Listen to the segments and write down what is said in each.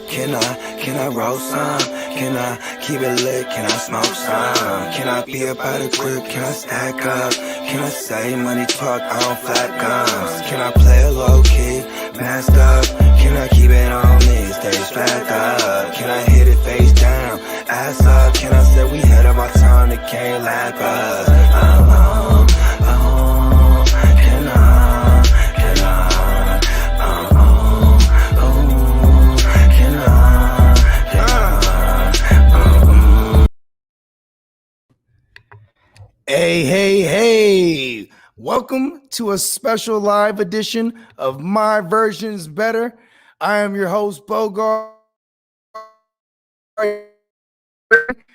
Can I roll some? Can I keep it lit? Can I smoke some? Can I be about a grip? Can I stack up? Can I say money talk? I don't flat guns. Can I play a low key? Masked up? Can I keep it on me? Stay strapped up? Can I hit it face down? Ass up? Can I say we had of our time? They can't lap us? Hey. Welcome to a special live edition of My Version's Better. I am your host, Bogart.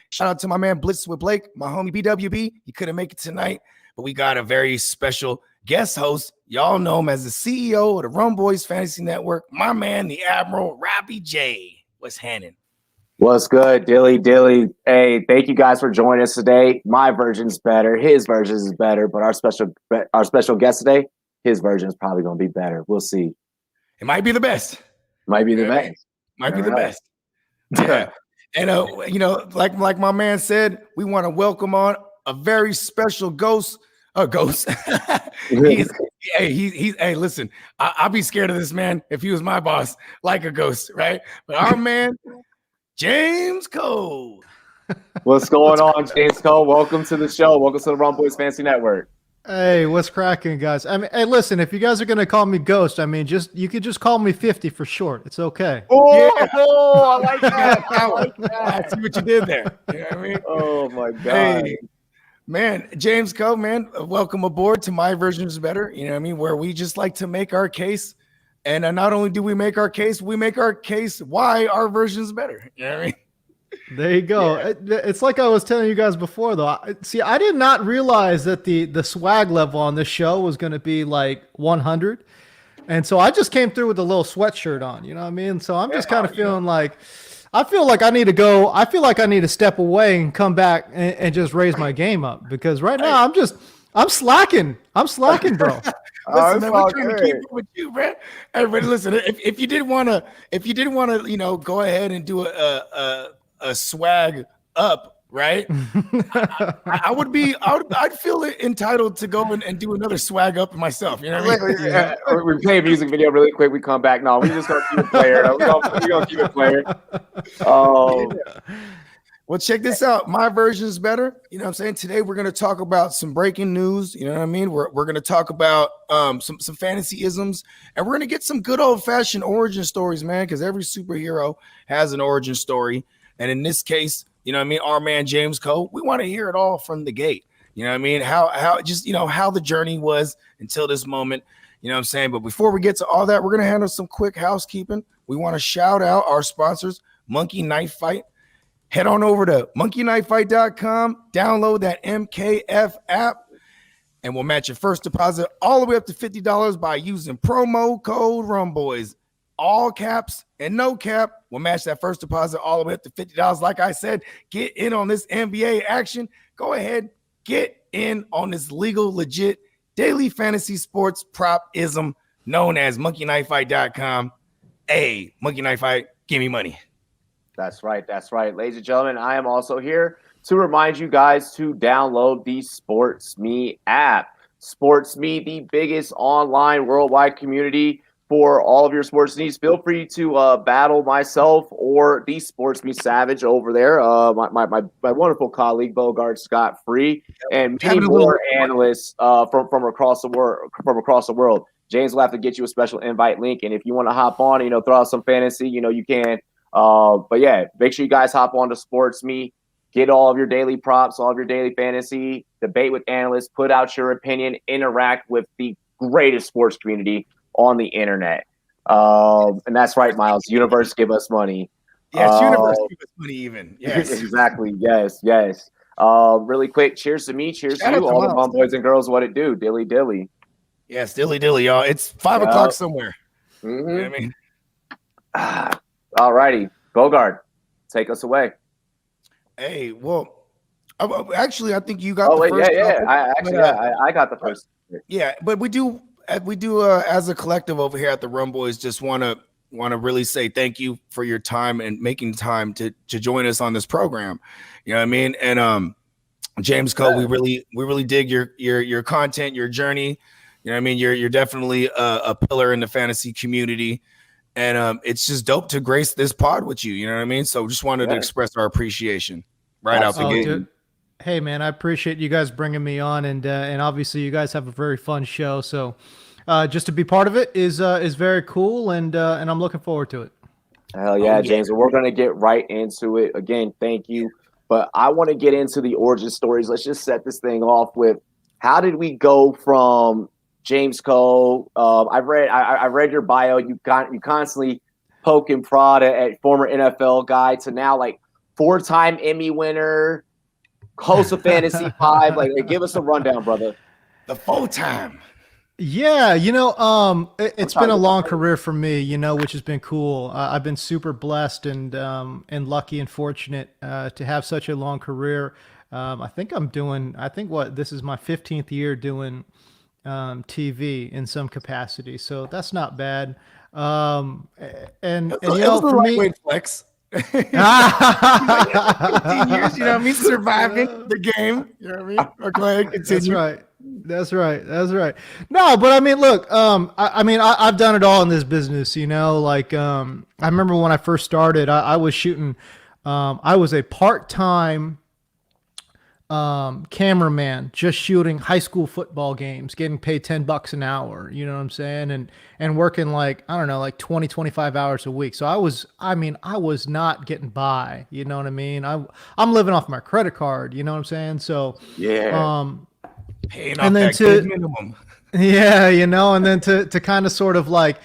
Shout out to my man Blitz with Blake, my homie BWB. He couldn't make it tonight, but we got a very special guest host. Y'all know him as the CEO of the Rum Boys Fantasy Network, my man, the Admiral, Robbie J. What's happening? What's good, Dilly? Hey, thank you guys for joining us today. My version's better. His version is better, but our special guest today, his version is probably going to be better. We'll see. It might be the best. Might be the best. Yeah. And like my man said, we want to welcome on a very special ghost. Hey, listen, I'd be scared of this man if he was my boss, like a ghost, right? But our man, James Cole. What's going on, James Cole? Welcome to the show. Welcome to the Rum Boys Fantasy Network. Hey, what's cracking, guys? I mean, hey, listen, if you guys are gonna call me Ghost, I mean, you could just call me 50 for short. It's okay. I like that. I see what you did there. You know what I mean? Oh my God. Hey, man, James Cole, man, welcome aboard to My Version's Better. You know what I mean? Where we just like to make our case. And not only do we make our case why our version is better. You know what I mean? There you go. Yeah. It's like I was telling you guys before, though. I did not realize that the swag level on this show was going to be like 100. And so I just came through with a little sweatshirt on, you know what I mean? So I'm just kind of feeling like, I feel like I need to go. I feel like I need to step away and come back and just raise my game up, because right now I'm slacking. I'm slacking, bro. Listen, man, we're trying to keep it with you, man. Everybody, listen. If you didn't want to, go ahead and do a swag up, right? I'd feel entitled to go and do another swag up myself. You know what I mean? Yeah. We play a music video really quick. We come back. No, we just gonna keep it player. We're gonna keep it player. Oh. Well, check this out. My version is better. You know what I'm saying? Today we're going to talk about some breaking news. You know what I mean? We're going to talk about some fantasy isms, and we're going to get some good old-fashioned origin stories, man, because every superhero has an origin story. And in this case, you know what I mean, our man James Cole, we want to hear it all from the gate. You know what I mean? How the journey was until this moment. You know what I'm saying? But before we get to all that, we're going to handle some quick housekeeping. We want to shout out our sponsors, Monkey Knife Fight. Head on over to monkeyknifefight.com, download that MKF app, and we'll match your first deposit all the way up to $50 by using promo code RUMBOYS. All caps and no cap. We'll match that first deposit all the way up to $50. Like I said, get in on this NBA action. Go ahead, get in on this legal, legit daily fantasy sports prop-ism known as monkeyknifefight.com. Hey, Monkey Knife Fight, give me money. That's right. Ladies and gentlemen, I am also here to remind you guys to download the SportsMe app. SportsMe, the biggest online worldwide community for all of your sports needs. Feel free to battle myself or the SportsMe Savage over there. My wonderful colleague Bogart Scott Free and many more analysts from across the world. James will have to get you a special invite link, and if you want to hop on, throw out some fantasy, you can. But yeah, make sure you guys hop on to SportsMe, get all of your daily props, all of your daily fantasy, debate with analysts, put out your opinion, interact with the greatest sports community on the internet. And that's right, Miles. Universe, give us money. Yes, universe, give us money even. Yes. Exactly. Yes. Really quick, cheers to me. Cheers to you, all the mom boys and girls. What it do? Dilly. Yes, dilly, y'all. It's 5 o'clock somewhere. Mm-hmm. You know what I mean? All righty. Bogart, take us away. Hey, well, actually, I think you got the first. I got the first. Yeah, but we do as a collective over here at the Rum Boys just want to, want to really say thank you for your time and making time to join us on this program. You know what I mean? And James Cole, we really dig your content, your journey. You know what I mean? You're definitely a pillar in the fantasy community. And it's just dope to grace this pod with you. You know what I mean? So just wanted to express our appreciation out the gate. Dude. Hey man, I appreciate you guys bringing me on, and obviously you guys have a very fun show. So just to be part of it is very cool, and I'm looking forward to it. Hell yeah, James. We're gonna get right into it. Again, thank you. But I want to get into the origin stories. Let's just set this thing off with how did we go from James Cole? I read your bio. You constantly poke and prod at former NFL guy to now like 4-time Emmy winner, host of Fantasy 5. Like, give us a rundown, brother. The full time. Yeah, it's been a long career for me, which has been cool. I've been super blessed and lucky and fortunate to have such a long career. I think this is my 15th year doing TV in some capacity, so that's not bad. And for me, flex. 15 years, you know what I mean? Surviving the game. You know what I mean? Or go ahead, continue. That's right. No, but I mean, look, I've done it all in this business, like, I remember when I first started, I was shooting, I was a part-time cameraman, just shooting high school football games, getting paid $10 an hour, you know what I'm saying? And working like, I don't know, like 20, 25 hours a week. So I was not getting by, you know what I mean? I'm living off my credit card, you know what I'm saying? So, paying off that good minimum. Yeah, and then to kind of sort of like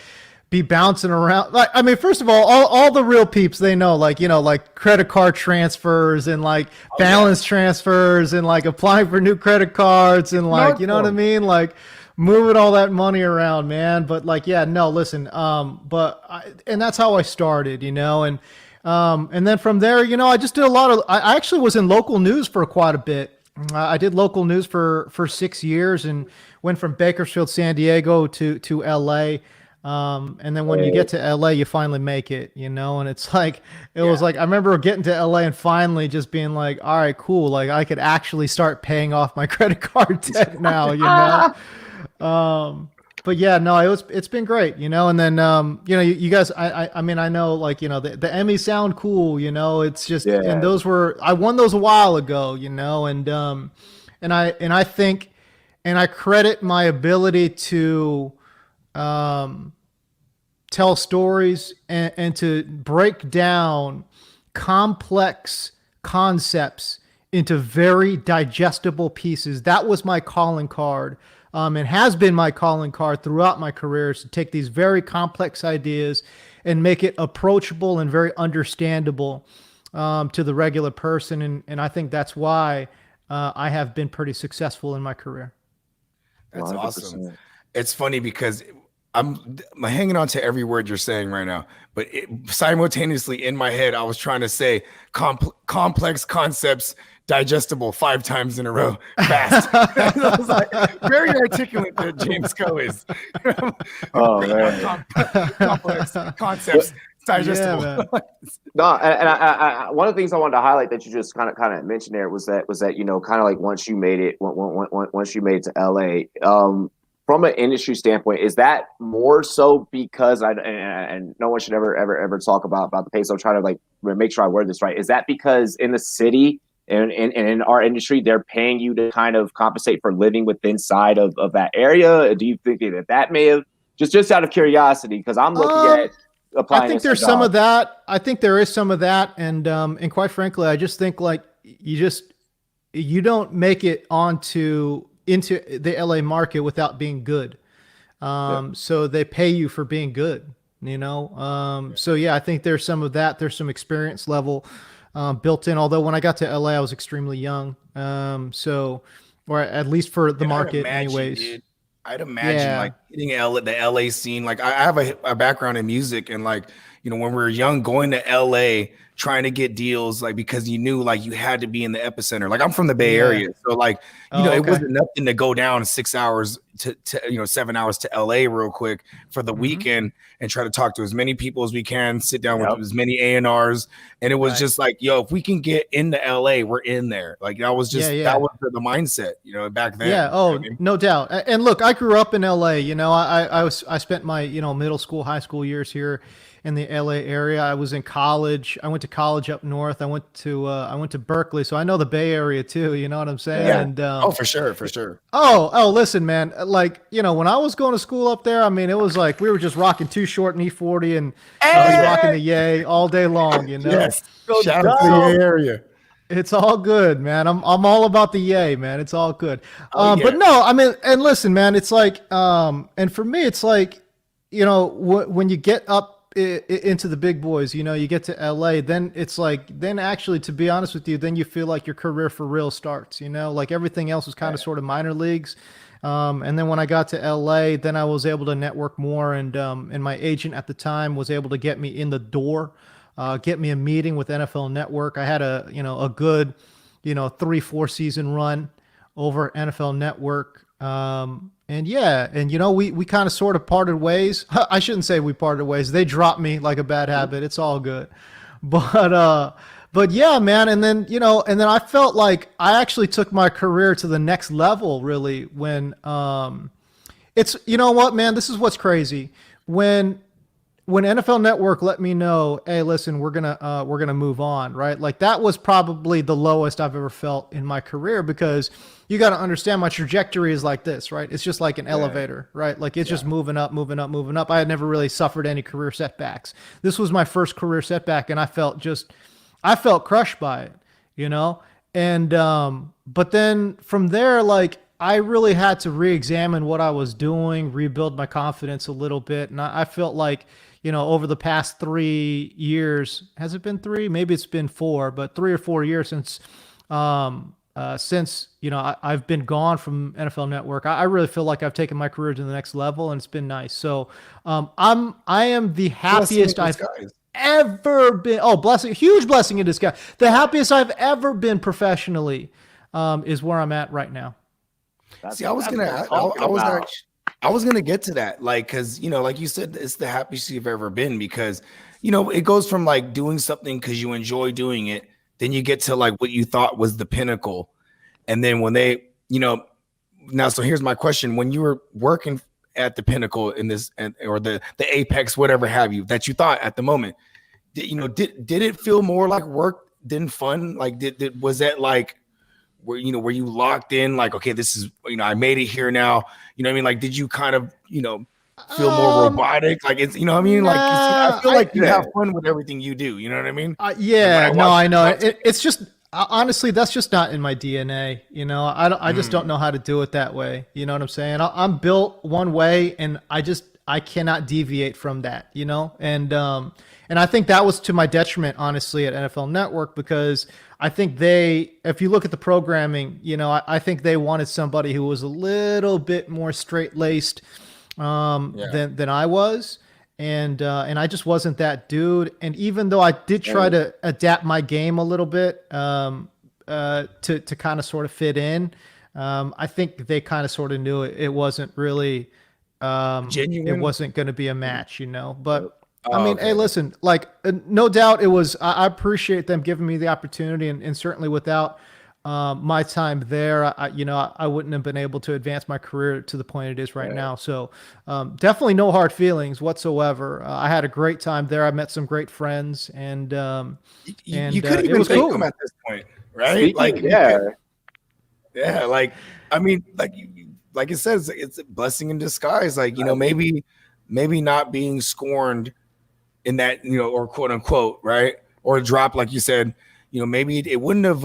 be bouncing around. Like, I mean, first of all the real peeps, they know, like, like credit card transfers and like balance transfers and like applying for new credit cards and like, you know what I mean? Like moving all that money around, man. But like, yeah, no, listen. And that's how I started, and then from there, I just did I actually was in local news for quite a bit. I did local news for 6 years and went from Bakersfield, San Diego to LA. And then when you get to LA, you finally make it, and it's like, it was like, I remember getting to LA and finally just being like, all right, cool. Like I could actually start paying off my credit card debt now, but yeah, no, it's been great, and then, you guys, I mean, I know, like, the Emmys sound cool, it's just, and I won those a while ago, and I think, and I credit my ability to, tell stories and to break down complex concepts into very digestible pieces. That was my calling card. It has been my calling card throughout my career, is to take these very complex ideas and make it approachable and very understandable to the regular person. And I think that's why I have been pretty successful in my career. That's 100%. Awesome. It's funny because I'm hanging on to every word you're saying right now, but simultaneously in my head, I was trying to say complex concepts, digestible 5 times in a row, fast. I was like, very articulate that James Cole is. Oh man, complex concepts, digestible. Yeah, no, and I one of the things I wanted to highlight that you just kind of mentioned there was that kind of like once you made it to LA. From an industry standpoint, is that more so because and no one should ever talk about the pace? I'm trying to like make sure I word this right. Is that because in the city and in our industry, they're paying you to kind of compensate for living within inside of that area? Do you think that may have just out of curiosity? Because I'm looking at applying. I think there's some of that. I think there is some of that, and quite frankly, I just think like you don't make it into the LA market without being good. So they pay you for being good, So yeah, I think there's some of that. There's some experience level built in. Although when I got to LA, I was extremely young. Or at least for the market anyways. Dude, I'd imagine like hitting the LA scene. Like I have a background in music, and like, when we were young, going to LA, trying to get deals, like, because you knew like you had to be in the epicenter. Like I'm from the Bay Area. So like, it wasn't nothing to go down 6 hours to 7 hours to LA real quick for the weekend and try to talk to as many people as we can, sit down with as many A&Rs. And it was just like, yo, if we can get into LA, we're in there. Like that was just that was the mindset, back then. Yeah. Oh, no doubt. And look, I grew up in LA. I spent my middle school, high school years here in the LA area. I was in college. I went to college up north. I went to Berkeley, so I know the Bay Area too. You know what I'm saying? Yeah. And, for sure. Oh, listen, man. Like when I was going to school up there, I mean, it was like we were just rocking Too Short and E40, and I was rocking the Yay all day long. Yes. Shout out to the Yay area. It's all good, man. I'm all about the Yay, man. It's all good. But no, I mean, and listen, man, it's like, and for me, it's like, when you get up into the big boys, you get to LA, then it's like, then actually, to be honest with you, then you feel like your career for real starts, like everything else was kind of sort of minor leagues. And then when I got to LA, then I was able to network more, and my agent at the time was able to get me in the door, get me a meeting with NFL Network. I had a good, 3-4 season run over NFL Network. And we kind of sort of parted ways. I shouldn't say we parted ways. They dropped me like a bad habit. It's all good. But yeah, man. And then I felt like I actually took my career to the next level really when, it's, what, man, this is what's crazy. When NFL Network let me know, hey, listen, we're gonna move on, right? Like that was probably the lowest I've ever felt in my career, because you got to understand my trajectory is like this, right? It's just like an elevator, right? Like it's just moving up. I had never really suffered any career setbacks. This was my first career setback, and I felt crushed by it, And but then from there, like I really had to re-examine what I was doing, rebuild my confidence a little bit, and I felt like, over the past 3 years, has it been 3? Maybe it's been 4, but 3 or 4 years since I've been gone from NFL Network. I really feel like I've taken my career to the next level, and it's been nice. So I am the happiest I've ever been. Oh, huge blessing in disguise. The happiest I've ever been professionally is where I'm at right now. I was gonna get to that, like, because like you said, it's the happiest you've ever been, because it goes from like doing something because you enjoy doing it, then you get to like what you thought was the pinnacle, and then when they now, so here's my question: when you were working at the pinnacle in this, or the apex, whatever have you, that you thought at the moment, did it feel more like work than fun? Like was that like were you locked in, like, okay, this is, I made it here now, what I mean? Like, did you kind of, feel more robotic? Like, it's, what I mean? Like, I feel like you have fun with everything you do. You know what I mean? I know. It's just, honestly, that's just not in my DNA. I just don't know how to do it that way. You know what I'm saying? I'm built one way, and I cannot deviate from that, and I think that was to my detriment, honestly, at NFL Network, because I think if you look at the programming, I think they wanted somebody who was a little bit more straight-laced than I was. And I just wasn't that dude. And even though I did try to adapt my game a little bit to kind of sort of fit in, I think they kind of sort of knew it wasn't really genuine. It wasn't going to be a match, But I mean, hey, listen, like, no doubt it was. I appreciate them giving me the opportunity, and certainly without my time there, I wouldn't have been able to advance my career to the point it is right now. So definitely no hard feelings whatsoever. I had a great time there. I met some great friends, and you could even thank them at this point, right? Like, like, I mean, like it says, it's a blessing in disguise. Like, maybe not being scorned in that, or quote unquote, right, or drop, like you said, maybe it wouldn't have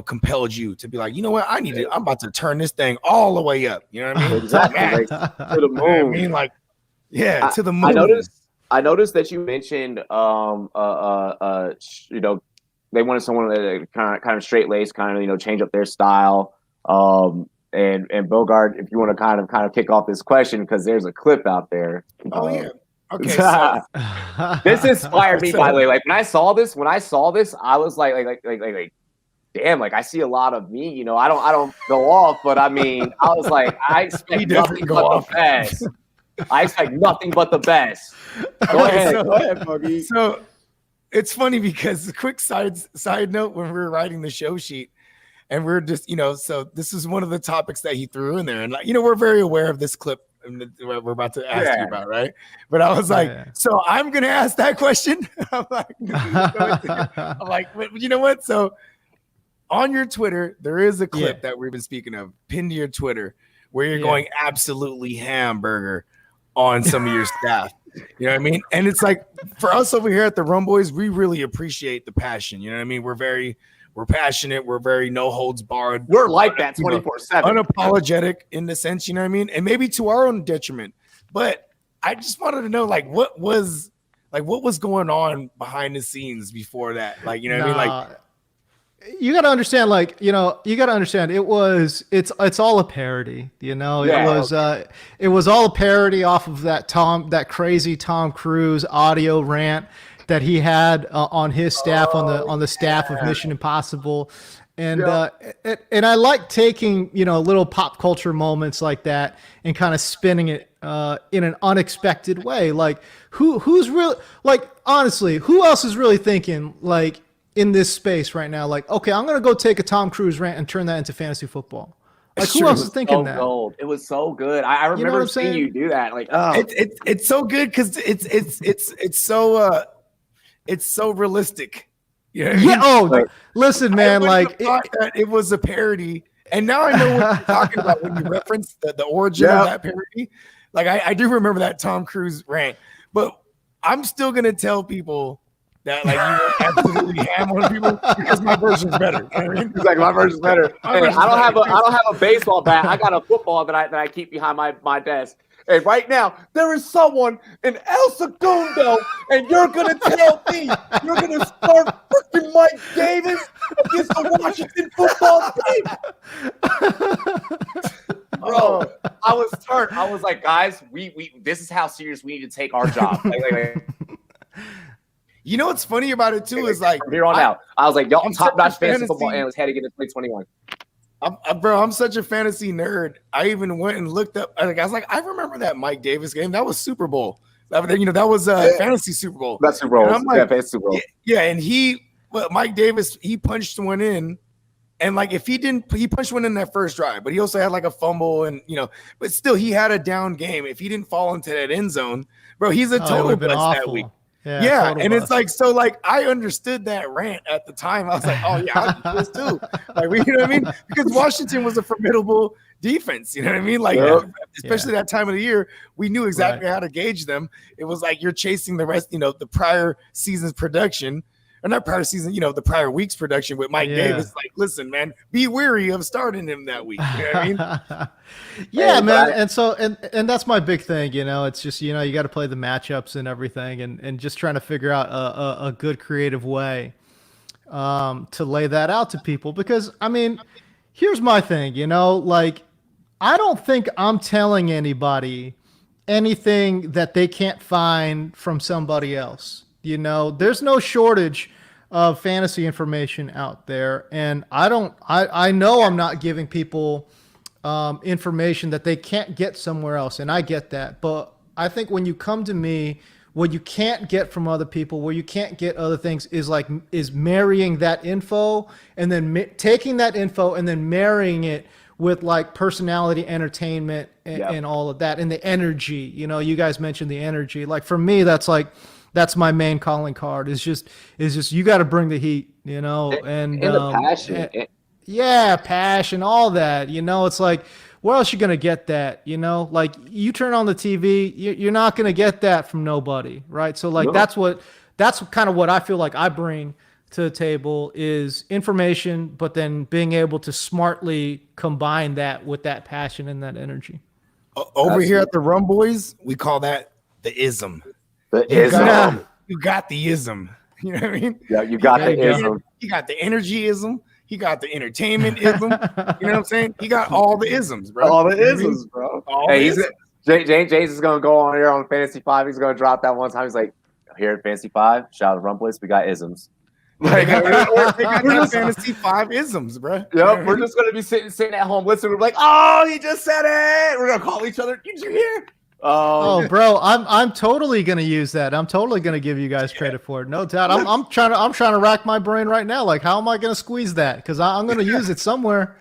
compelled you to be like, what, I'm about to turn this thing all the way up. You know what I mean? Exactly. Like, to the moon. I mean, like, to the moon. I noticed that you mentioned they wanted someone that kind of straight laced, kind of change up their style. And Bogart, if you want to kind of kick off this question, because there's a clip out there. Oh yeah. Okay. So. This inspired me, by the way. Like when I saw this, I was like, damn, like I see a lot of me. You know, I don't go off, but I mean, I was like, I expect nothing but the best. I expect nothing but the best. Go ahead, Buggy. So it's funny because a quick side note, when we were writing the show sheet, and we're just, so this is one of the topics that he threw in there, and like, we're very aware of this clip we're about to ask you about, right? But I was like, so I'm gonna ask that question. I'm like, but you know what? So on your Twitter, there is a clip that we've been speaking of, pinned to your Twitter, where you're going absolutely hamburger on some of your staff. You know what I mean? And it's like, for us over here at the Rum Boys, we really appreciate the passion. You know what I mean? We're passionate. We're very no holds barred. We're like that 24/7. Unapologetic in the sense, you know what I mean? And maybe to our own detriment. But I just wanted to know, like, what was going on behind the scenes before that? Like, you know what I mean? Like, you got to understand, like, you got to understand it's all a parody, it was all a parody off of that crazy Tom Cruise audio rant that he had on his staff, on the staff of Mission Impossible. And and I like taking, little pop culture moments like that and kind of spinning it in an unexpected way. Like who's really, like, honestly, who else is really thinking, like, in this space right now, like, okay, I'm going to go take a Tom Cruise rant and turn that into fantasy football. Like, who else is thinking that? Gold. It was so good. I remember seeing you do that. Like, it's so good because it's so realistic. Listen, man, like it was a parody, and now I know what you're talking about when you reference the origin of that parody. Like, I do remember that Tom Cruise rant, but I'm still gonna tell people that, like, you were absolutely ham on people because my version's better. You know what I mean? It's like, my version's better. Hey, I don't have a baseball bat. I got a football that I keep behind my desk. And right now, there is someone in El Segundo, and you're going to tell me you're going to start freaking Mike Davis against the Washington football team? Bro, I was turned. I was like, guys, we this is how serious we need to take our job. Like. You know what's funny about it, too, is like, from here on out, I was like, yo, I'm top-notch fantasy football analyst heading into 2021. I'm such a fantasy nerd. I even went and looked up. I was like, I remember that Mike Davis game. That was Super Bowl. That was fantasy Super Bowl. That's Super Bowl. I'm like, fantasy Super Bowl. Yeah, and Mike Davis, he punched one in, and like, if he punched one in that first drive, but he also had like a fumble, and but still, he had a down game. If he didn't fall into that end zone, bro, he's a total bust that week. Yeah, and it's like, so like, I understood that rant at the time. I was like, oh yeah, I'll do this too. Like, you know what I mean? Because Washington was a formidable defense. You know what I mean? Like, especially that time of the year, we knew exactly how to gauge them. It was like you're chasing the rest, the prior season's production, or not prior season, the prior week's production with Mike Davis. Like, listen, man, be wary of starting him that week. You know what I mean? Man. And so, and that's my big thing, it's just, you got to play the matchups and everything, and just trying to figure out a good creative way to lay that out to people. Because, I mean, here's my thing, like, I don't think I'm telling anybody anything that they can't find from somebody else. There's no shortage of fantasy information out there. And I know I'm not giving people information that they can't get somewhere else. And I get that. But I think when you come to me, what you can't get from other people, where you can't get other things, is marrying that info, and then taking that info and then marrying it with, like, personality, entertainment, and all of that, and the energy. You guys mentioned the energy. Like, for me, that's my main calling card. Is just you got to bring the heat, and the passion. Passion, all that. It's like, where else you gonna get that? Like, you turn on the TV, you're not gonna get that from nobody, right? So, like, that's kind of what I feel like I bring to the table, is information, but then being able to smartly combine that with that passion and that energy. Over here at the Rum Boys, we call that the ism. You got the ism. You know what I mean? Yeah, you got the ism. You got the energy ism. He got the entertainment ism. You know what I'm saying? He got all the isms, bro. All the isms, bro. James is gonna go on here on Fantasy 5. He's gonna drop that one time. He's like, here at Fantasy 5, shout out to Rum Boys, we got isms. Like, They got that fantasy 5 isms, bro. Yep, we're just gonna be sitting at home listening. We're like, oh, he just said it. We're gonna call each other. Did you hear? Oh, bro, I'm totally gonna use that. I'm totally gonna give you guys credit for it, no doubt. I'm trying to rack my brain right now. Like, how am I gonna squeeze that? Because I'm gonna use it somewhere.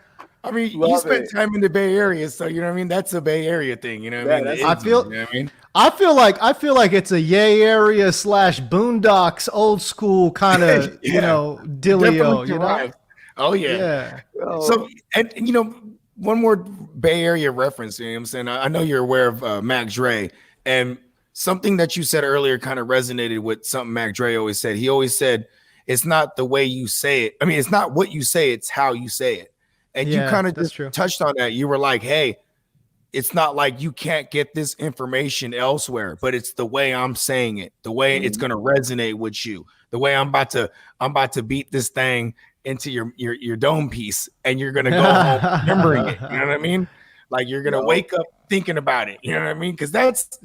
I mean, Love you spent it. time in the Bay Area, so you know what I mean. That's a Bay Area thing, you know what I mean. that's- The I isms, feel- you know what I mean. I feel like it's a Yay Area / Boondocks old school kind of dealio. Definitely You know? derived. Oh yeah. Yeah. So and one more Bay Area reference. You know what I'm saying? I know you're aware of Mac Dre, and something that you said earlier kind of resonated with something Mac Dre always said. He always said, "It's not the way you say it. I mean, it's not what you say; it's how you say it." And you kind of just touched on that. You were like, "Hey, it's not like you can't get this information elsewhere, but it's the way I'm saying it, the way it's going to resonate with you, the way I'm about to beat this thing into your dome piece, and you're going to go home remembering it. You know what I mean? Like you're going to wake up thinking about it. You know what I mean? Because that's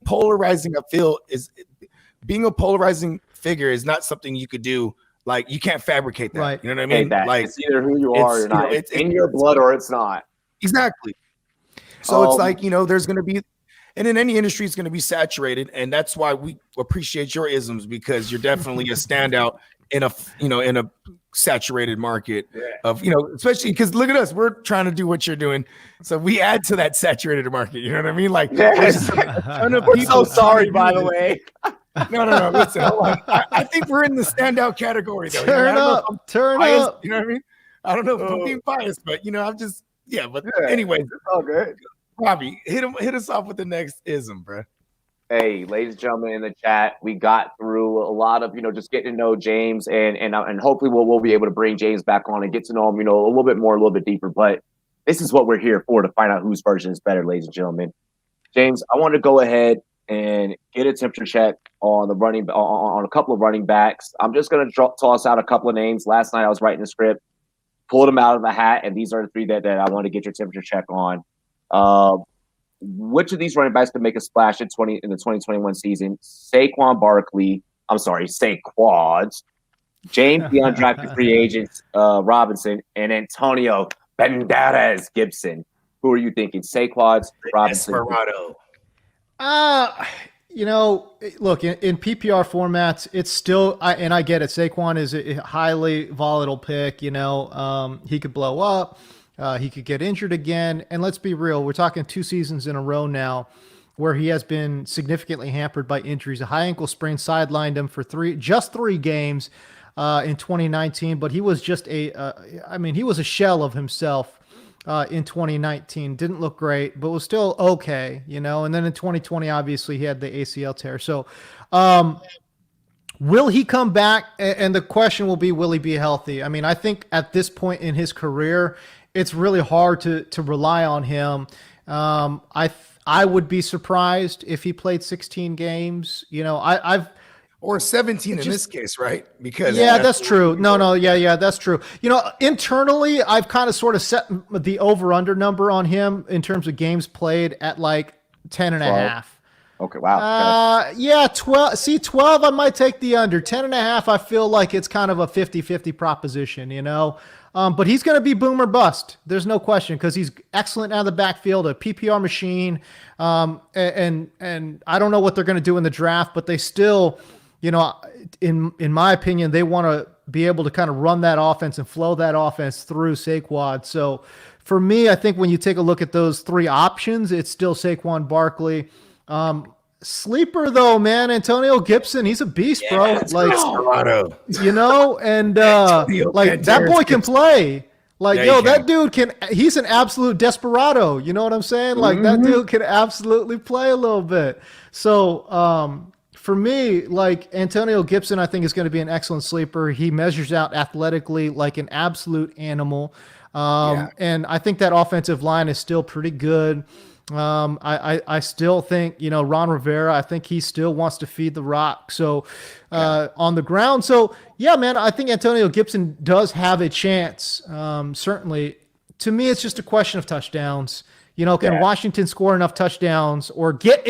polarizing. I feel is being a polarizing figure is not something you could do. Like you can't fabricate that. Right. You know what I mean? Like it's either who you are or not. It's in your blood or it's not. Exactly. So it's like, there's going to be, and in any industry, it's going to be saturated. And that's why we appreciate your isms, because you're definitely a standout in a saturated market of, especially because look at us, we're trying to do what you're doing. So we add to that saturated market. You know what I mean? Like, we're so sorry, by the way. No. Listen, hold on. I think we're in the standout category, though. Turn up. You know what I mean? I don't know if I'm being biased, but I'm just anyways, it's all good. Robbie, hit us off with the next ism, bro. Hey, ladies and gentlemen in the chat, we got through a lot of just getting to know James, and hopefully we'll be able to bring James back on and get to know him a little bit more, a little bit deeper. But this is what we're here for, to find out whose version is better, ladies and gentlemen. James, I want to go ahead and get a temperature check on on a couple of running backs. I'm just going to toss out a couple of names. Last night I was writing the script, pulled them out of the hat, and these are the three that I want to get your temperature check on. Which of these running backs could make a splash in the 2021 season? Saquads, James, the undrafted free agent Robinson, and Antonio Banderas Gibson. Who are you thinking? Saquads, Robinson, Desperado. Look, in PPR formats, it's still, and I get it. Saquon is a highly volatile pick. He could blow up. He could get injured again. And let's be real, we're talking 2 seasons in a row now where he has been significantly hampered by injuries. A high ankle sprain sidelined him for just 3 games in 2019, but he was just he was a shell of himself in 2019. Didn't look great, but was still okay, And then in 2020, obviously, he had the ACL tear. So will he come back? And the question will be, will he be healthy? I mean, I think at this point in his career, it's really hard to rely on him. I would be surprised if he played 16 games. Or 17 in this case, right? Because that's true. No, that's true. Internally, I've kind of sort of set the over-under number on him in terms of games played at like 10 and a half. Okay, wow. 12. See, 12, I might take the under. 10 and a half, I feel like it's kind of a 50-50 proposition, But he's going to be boom or bust. There's no question, because he's excellent out of the backfield, a PPR machine. And I don't know what they're going to do in the draft, but they still, in my opinion, they want to be able to kind of run that offense and flow that offense through Saquon. So for me, I think when you take a look at those 3 options, it's still Saquon Barkley. Sleeper though, man, Antonio Gibson, he's a beast, bro. Like, and like that boy can play. Like, that dude he's an absolute desperado. You know what I'm saying? Like that dude can absolutely play a little bit. So for me, like Antonio Gibson, I think is going to be an excellent sleeper. He measures out athletically like an absolute animal. And I think that offensive line is still pretty good. I still think, Ron Rivera, I think he still wants to feed the rock. So, on the ground. So yeah, man, I think Antonio Gibson does have a chance. Certainly to me, it's just a question of touchdowns. Can Washington score enough touchdowns or get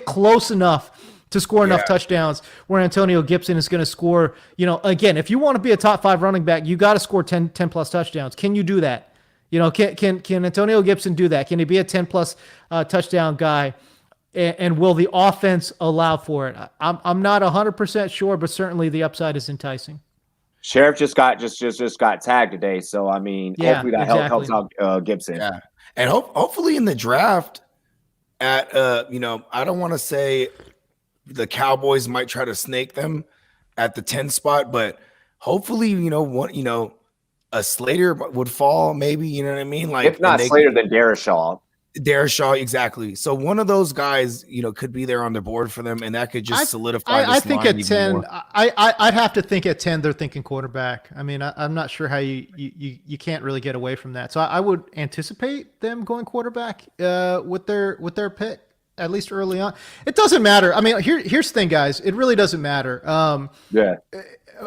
close enough to score enough touchdowns where Antonio Gibson is going to score, again, if you want to be a top 5 running back, you got to score 10 plus touchdowns. Can you do that? Can Antonio Gibson do that? Can he be a 10 plus touchdown guy? And will the offense allow for it? I'm not 100% sure, but certainly the upside is enticing. Sheriff just got tagged today, so I mean, hopefully that helps out Gibson. Yeah, and hopefully in the draft, I don't want to say the Cowboys might try to snake them at the 10 spot, but hopefully, a Slater would fall, maybe, you know what I mean? Like, if not Slater, then Darrisaw. Darrisaw, exactly. So one of those guys, could be there on the board for them, and that could just solidify. I think at 10, I'd have to think at 10 they're thinking quarterback. I mean, I'm not sure how you can't really get away from that. So I would anticipate them going quarterback with their pick, at least early on. It doesn't matter. I mean, here's the thing, guys. It really doesn't matter.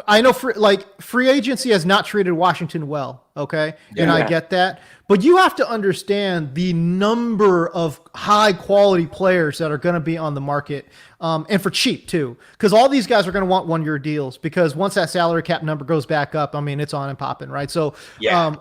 I know free agency has not treated Washington well. Okay. And I get that, but you have to understand the number of high quality players that are going to be on the market. And for cheap too, because all these guys are going to want 1-year deals, because once that salary cap number goes back up, I mean, it's on and popping, right? So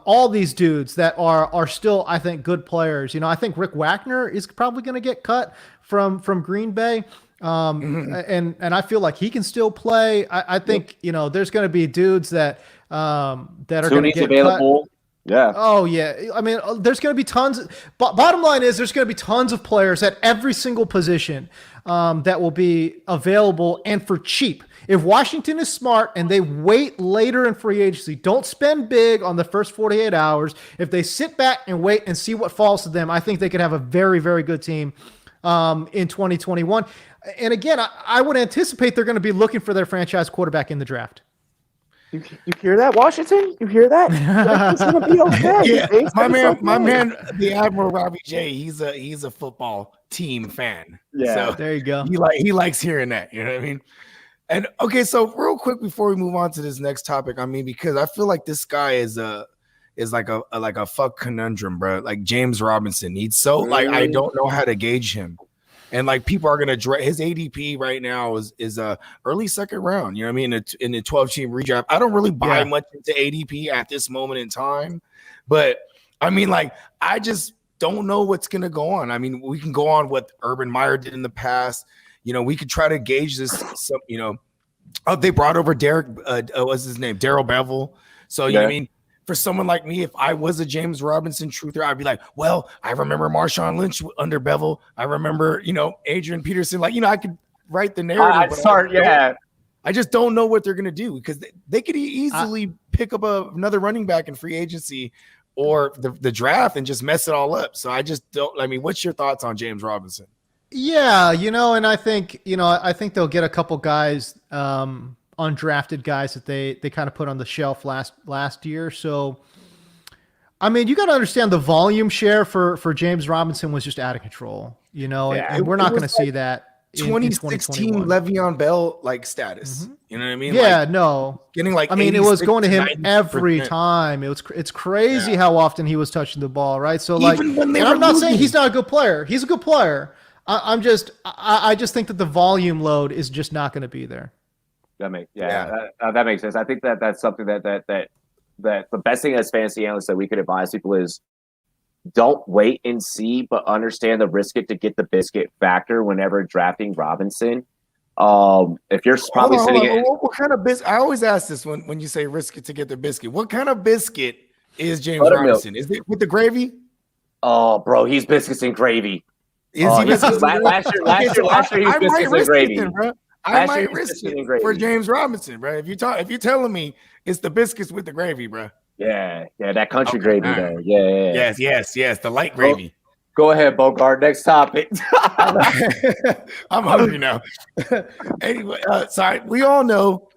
all these dudes that are still, I think, good players. I think Rick Wagner is probably going to get cut from Green Bay. And I feel like he can still play. I think, there's going to be dudes that are going to get available. Cut. Yeah. Oh yeah. I mean, there's going to be tons. Bottom line is there's going to be tons of players at every single position that will be available and for cheap. If Washington is smart and they wait later in free agency, don't spend big on the first 48 hours. If they sit back and wait and see what falls to them, I think they could have a very, very good team in 2021. And again, I would anticipate they're going to be looking for their franchise quarterback in the draft. You hear that, Washington? You hear that? It's going to be okay. Yeah, my man, the Admiral Robbie J. He's a football team fan. Yeah, so there you go. He likes hearing that. You know what I mean? And okay, so real quick before we move on to this next topic, I mean, because I feel like this guy is like a fuck conundrum, bro. Like James Robinson, I don't know how to gauge him. And like people are gonna his ADP right now is a early second round. You know what I mean? In the 12-team redraft, I don't really buy much into ADP at this moment in time, but I mean, like I just don't know what's gonna go on. I mean, we can go on what Urban Meyer did in the past. We could try to gauge this. They brought over Derek. What's his name? Darrell Bevel. So you know what I mean. For someone like me, if I was a James Robinson truther, I'd be like, well, I remember Marshawn Lynch under Bevel. I remember, Adrian Peterson. Like, I could write the narrative. I just don't know what they're going to do, because they could easily pick up another running back in free agency or the draft and just mess it all up. So I just don't. I mean, what's your thoughts on James Robinson? Yeah, and I think, I think they'll get a couple guys, undrafted guys that they kind of put on the shelf last year. So, I mean, you got to understand the volume share for James Robinson was just out of control, and we're not going to see that 2016 Le'Veon Bell like status. Mm-hmm. You know what I mean? Yeah, like, no. Getting like I mean, it was going to him every time. It's crazy how often he was touching the ball, right? So like, I'm not saying he's not a good player. He's a good player. I just think that the volume load is just not going to be there. That makes sense. I think that's something that the best thing as fantasy analysts that we could advise people is don't wait and see, but understand the risk it to get the biscuit factor whenever drafting Robinson. If you're probably what kind of biscuit? I always ask this when you say risk it to get the biscuit. What kind of biscuit is James Robinson? Is it with the gravy? Oh, bro, he's biscuits and gravy. Is he biscuits? Last year he was biscuits and gravy. I might risk it for James Robinson, bro. If you're telling me it's the biscuits with the gravy, bro. Yeah, that country gravy there. Yeah. Yes, the light gravy. Go ahead, Bogart. Next topic. I'm hungry now. Anyway, sorry. We all know,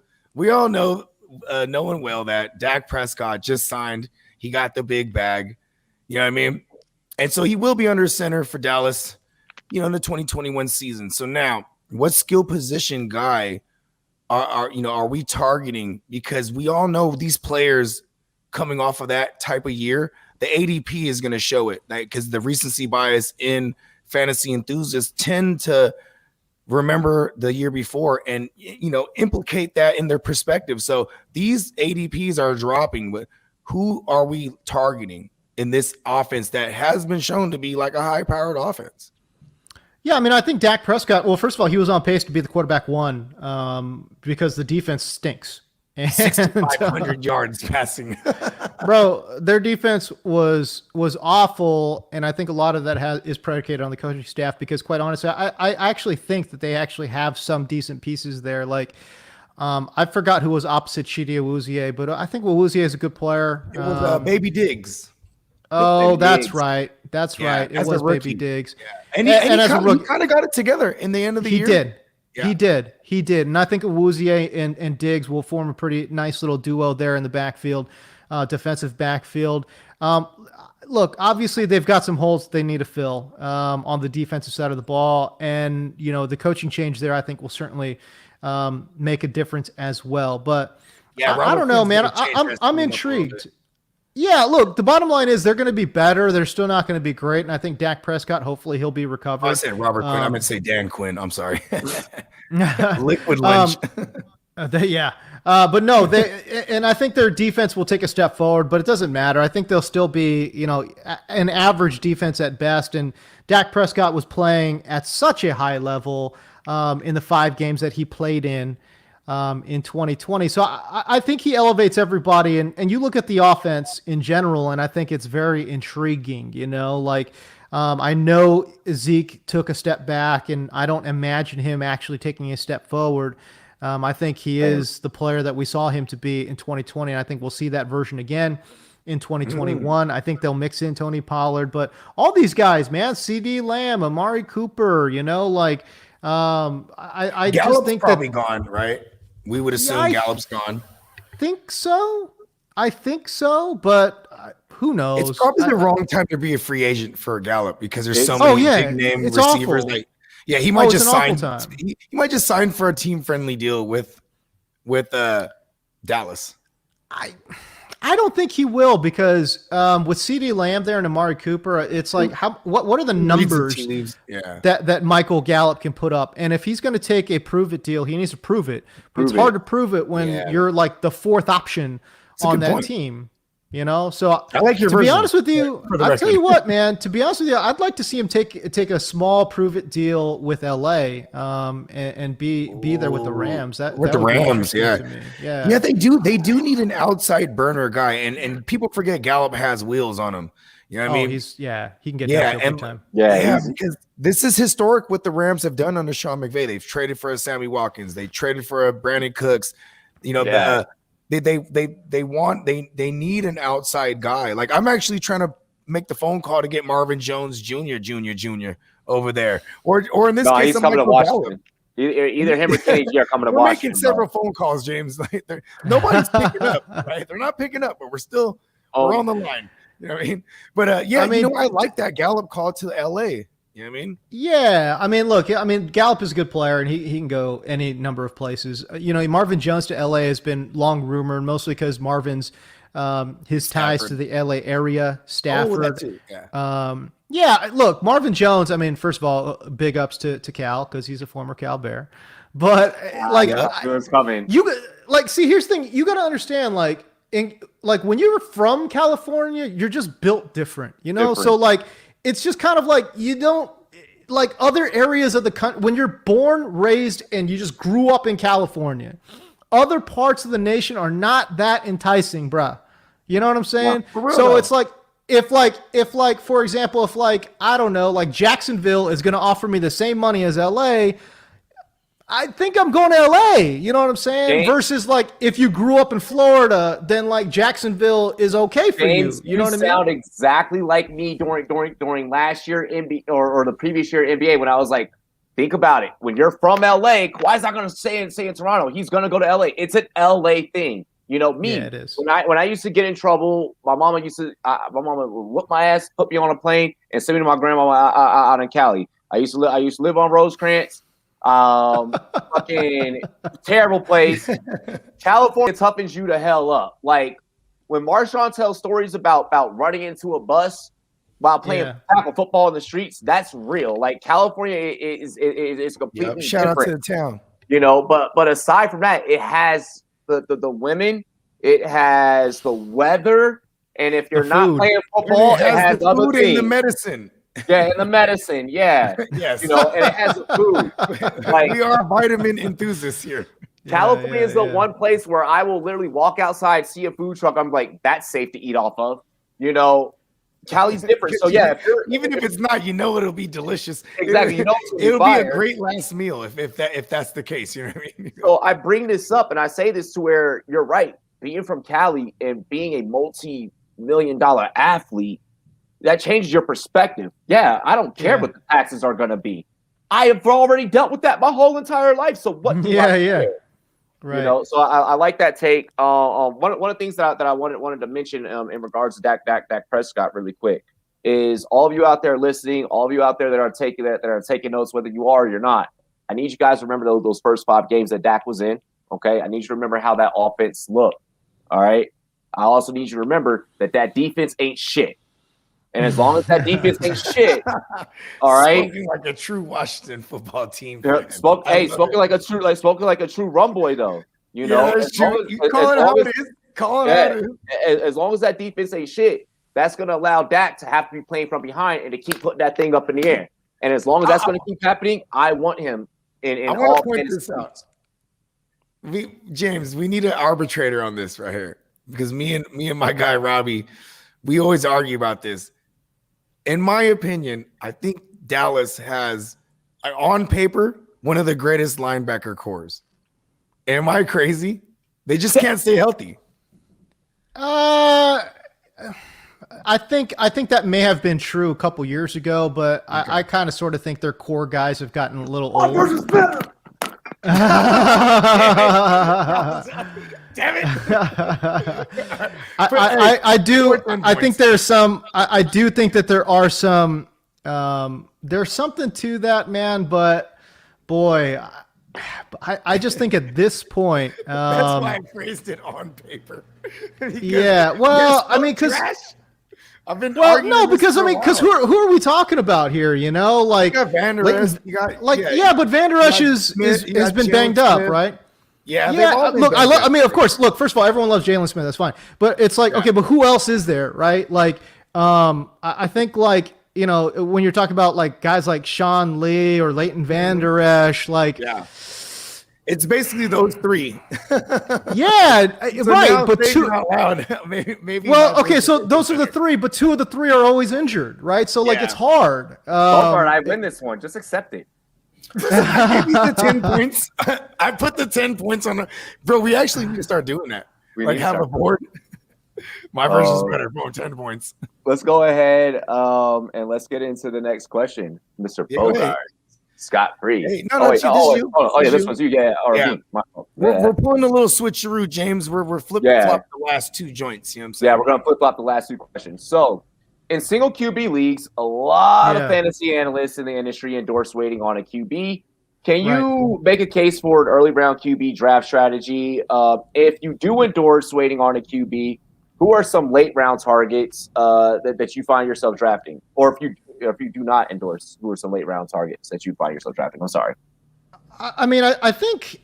knowing well that Dak Prescott just signed. He got the big bag. You know what I mean? And so he will be under center for Dallas, in the 2021 season. So now, what skill position guy are we targeting? Because we all know these players coming off of that type of year, the ADP is going to show it, because the recency bias in fantasy enthusiasts tend to remember the year before and, implicate that in their perspective. So these ADPs are dropping, but who are we targeting in this offense that has been shown to be like a high-powered offense? Yeah, I mean, I think Dak Prescott, well, first of all, he was on pace to be the quarterback one because the defense stinks. 6,500 yards passing. Bro, their defense was awful, and I think a lot of that is predicated on the coaching staff because, quite honestly, I actually think that they actually have some decent pieces there. Like, I forgot who was opposite Chidi Awuzie, but I think Awuzie is a good player. It was Baby Diggs. Oh, Baby that's Diggs. right. That's right. It as a was rookie. Baby Diggs. And he kind of got it together in the end of the year. He did. Yeah. He did. And I think Awuzie and Diggs will form a pretty nice little duo there in the backfield, defensive backfield. Look, obviously they've got some holes they need to fill on the defensive side of the ball. And, the coaching change there, I think, will certainly make a difference as well. But Yeah, I don't know, man. I'm intrigued. Yeah, look, the bottom line is they're going to be better. They're still not going to be great. And I think Dak Prescott, hopefully he'll be recovered. I said Robert Quinn. I meant to say Dan Quinn. I'm sorry. Liquid lunch. But no, and I think their defense will take a step forward, but it doesn't matter. I think they'll still be, an average defense at best. And Dak Prescott was playing at such a high level in the 5 games that he played in 2020. So I think he elevates everybody. And you look at the offense in general, and I think it's very intriguing, I know Zeke took a step back, and I don't imagine him actually taking a step forward. I think he is the player that we saw him to be in 2020, and I think we'll see that version again in 2021. I think they'll mix in Tony Pollard, but all these guys, man, CD Lamb, Amari Cooper, I Gallup's just think probably gone, right? We would assume Gallup's gone. I think so, but who knows? It's probably the wrong time to be a free agent for Gallup because there's so many big name receivers. Awful. He might just sign. He might just sign for a team friendly deal with Dallas. I don't think he will because with CeeDee Lamb there and Amari Cooper, it's like what are the numbers that Michael Gallup can put up? And if he's going to take a prove it deal, he needs to prove it. But it's hard to prove it when you're like the 4th option on that team. So I like your to version. be honest with you, I'll tell you what, man, to be honest with you, I'd like to see him take a small prove it deal with LA and be there with the Rams. That the Rams, yeah, they do need an outside burner guy, and people forget Gallup has wheels on him. You know what I mean? He can get that every time. Because this is historic what the Rams have done under Sean McVay. They've traded for a Sammy Watkins, they traded for a Brandon Cooks, They need an outside guy. Like I'm actually trying to make the phone call to get Marvin Jones Jr. over there, or in this case, he's coming to Washington. Either him or Kenny G are coming to Washington. We're making several phone calls, James. Nobody's picking up. Right? They're not picking up, but we're on the line. You know what I mean? But I like that Gallup call to LA. You know what I mean? Yeah. I mean, look, Gallup is a good player and he can go any number of places. Marvin Jones to LA has been long rumored, mostly because Marvin's his ties to the LA area, Stafford. That too. Yeah. Look, Marvin Jones, first of all, big ups to Cal because he's a former Cal Bear. But it's coming. See, here's the thing, you got to understand, when you're from California, you're just built different, So it's just kind of like you don't like other areas of the country. When you're born, raised, and you just grew up in California, other parts of the nation are not that enticing, bruh. You know what I'm saying? Yeah, so it's like if for example, I don't know, Jacksonville is going to offer me the same money as LA, I think I'm going to LA. You know what I'm saying? James, versus if you grew up in Florida, then Jacksonville is okay for James, you. You know what I mean? sound exactly like me during last year NBA or the previous year NBA when I was like, think about it. When you're from LA, Kawhi's not going to stay in Toronto. He's going to go to LA. It's an LA thing. Me. Yeah, it is. When I used to get in trouble, my mama would whoop my ass, put me on a plane, and send me to my grandma out in Cali. I used to live on Rosecrans. Fucking terrible place. California toughens you the hell up. Like when Marshawn tells stories about running into a bus, while playing tackle football in the streets, that's real. Like California is completely Shout out different, to the town. you know. But aside from that, it has the women, it has the weather, and if you're not playing football, it has the other food things. and the medicine. Yeah, and the medicine, yeah. Yes. You know, and it has the food. Like, we are vitamin enthusiasts here. California is the one place where I will literally walk outside, see a food truck, I'm like, that's safe to eat off of. You know, Cali's different. So yeah, even if it's not, you know it'll be delicious. Exactly. You know it'll be a great last meal if that's the case. You know what I mean? So I bring this up and I say this to where you're right. Being from Cali and being a multi-million-dollar athlete, that changes your perspective. Yeah, I don't care what the taxes are going to be. I have already dealt with that my whole entire life. So what? Do I care? Right. You know, so I like that take. One of the things that I wanted to mention in regards to Dak Prescott really quick is all of you out there listening, all of you out there that are taking notes, whether you are or you're not. I need you guys to remember those first 5 games that Dak was in. Okay, I need you to remember how that offense looked. All right. I also need you to remember that defense ain't shit. And as long as that defense ain't shit, all right. Spoken like a true Washington football team. Spoken like a true rum boy though. You know, you call it how it is. Call it how it is. As long as that defense ain't shit, that's gonna allow Dak to have to be playing from behind and to keep putting that thing up in the air. And as long as that's gonna keep happening, I want him in I all. To point this out. James, we need an arbitrator on this right here because me and my guy Robbie, we always argue about this. In my opinion, I think Dallas has, on paper, one of the greatest linebacker cores. Am I crazy? They just can't stay healthy. I think that may have been true a couple years ago, but I kind of sort of think their core guys have gotten a little old. Damn it! I do. I think there's some. I do think that there are some. There's something to that, man. But boy, I just think at this point. That's why I phrased it on paper. Yeah. Well, I mean, because. Because who are we talking about here? You know, like you got Van Der Esch, but Van Der Esch has been banged up, right? Yeah. Look, of course. Look, first of all, everyone loves Jalen Smith. That's fine, but it's like okay, but who else is there, right? Like, I think like you know when you're talking about like guys like Sean Lee or Leighton Van Der Esch, like it's basically those 3. Right. But 2 out loud. maybe. Well, okay, so those are the 3, but 2 of the 3 are always injured, right? So like it's hard. I win this one. Just accept it. Give me the 10 points. I put the 10 points on bro. We actually need to start doing that. Have a board. My version's better. Boom, 10 points. Let's go ahead and let's get into the next question, Mr. Bogart. Scott free. Hey, this one's you. Yeah. We're pulling a little switcheroo, James. We're flip-flop the last 2 joints. You know what I'm saying? Yeah, we're gonna flip-flop the last 2 questions. So in single QB leagues, a lot of fantasy analysts in the industry endorse waiting on a QB. Can you make a case for an early round QB draft strategy? If you do endorse waiting on a QB, who are some late round targets that you find yourself drafting? Or if you do not endorse, who are some late round targets that you find yourself drafting? I'm sorry. I mean, I think,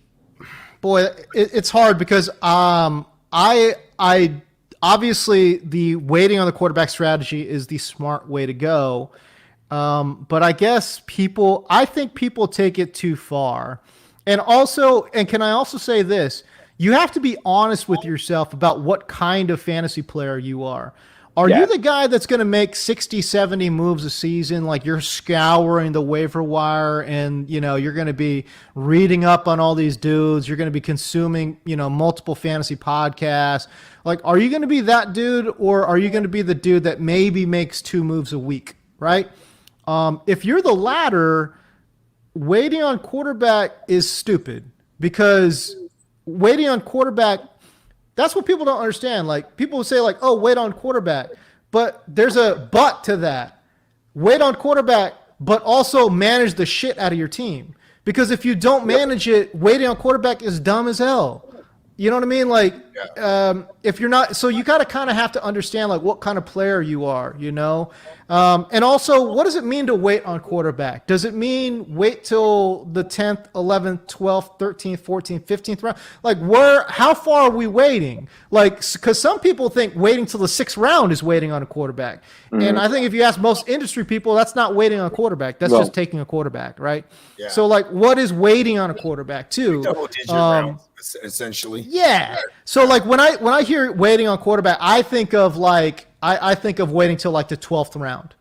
boy, it's hard because I obviously the waiting on the quarterback strategy is the smart way to go. But I guess I think people take it too far. And can I also say this? You have to be honest with yourself about what kind of fantasy player you are. Are you the guy that's going to make 60, 70 moves a season? Like you're scouring the waiver wire and, you know, you're going to be reading up on all these dudes. You're going to be consuming, you know, multiple fantasy podcasts. Like, are you going to be that dude or are you going to be the dude that maybe makes 2 moves a week? Right. If you're the latter, waiting on quarterback is stupid because waiting on quarterback, that's what people don't understand. Like people will say like, oh, wait on quarterback, but there's a but to that. Wait on quarterback, but also manage the shit out of your team. Because if you don't manage it, waiting on quarterback is dumb as hell. You know what I mean? Like if you're not, so you got to kind of have to understand like what kind of player you are, you know? And also, what does it mean to wait on quarterback? Does it mean wait till the 10th, 11th, 12th, 13th, 14th, 15th round? Like how far are we waiting? Like, because some people think waiting till the 6th round is waiting on a quarterback. And I think if you ask most industry people, that's not waiting on a quarterback. That's just taking a quarterback, right? Yeah. So like, what is waiting on a quarterback too? Double-digit rounds, essentially. Yeah. So like when I hear waiting on quarterback, I think of like I think of waiting till like the 12th round,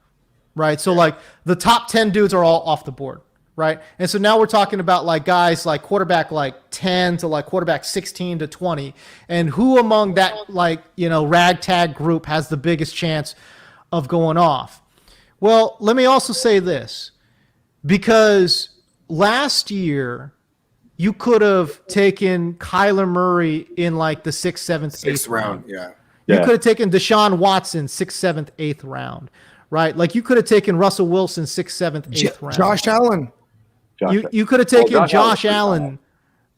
right? So like the top 10 dudes are all off the board, right? And so now we're talking about like guys like quarterback like 10 to like quarterback 16 to 20, and who among that like ragtag group has the biggest chance of going off? Well, let me also say this, because last year you could have taken Kyler Murray in like the 6th, 7th, 8th round. Yeah. You could have taken Deshaun Watson 6th, 7th, 8th round, right? Like you could have taken Russell Wilson 6th, 7th, 8th round. Josh Allen. You could have taken Josh Allen.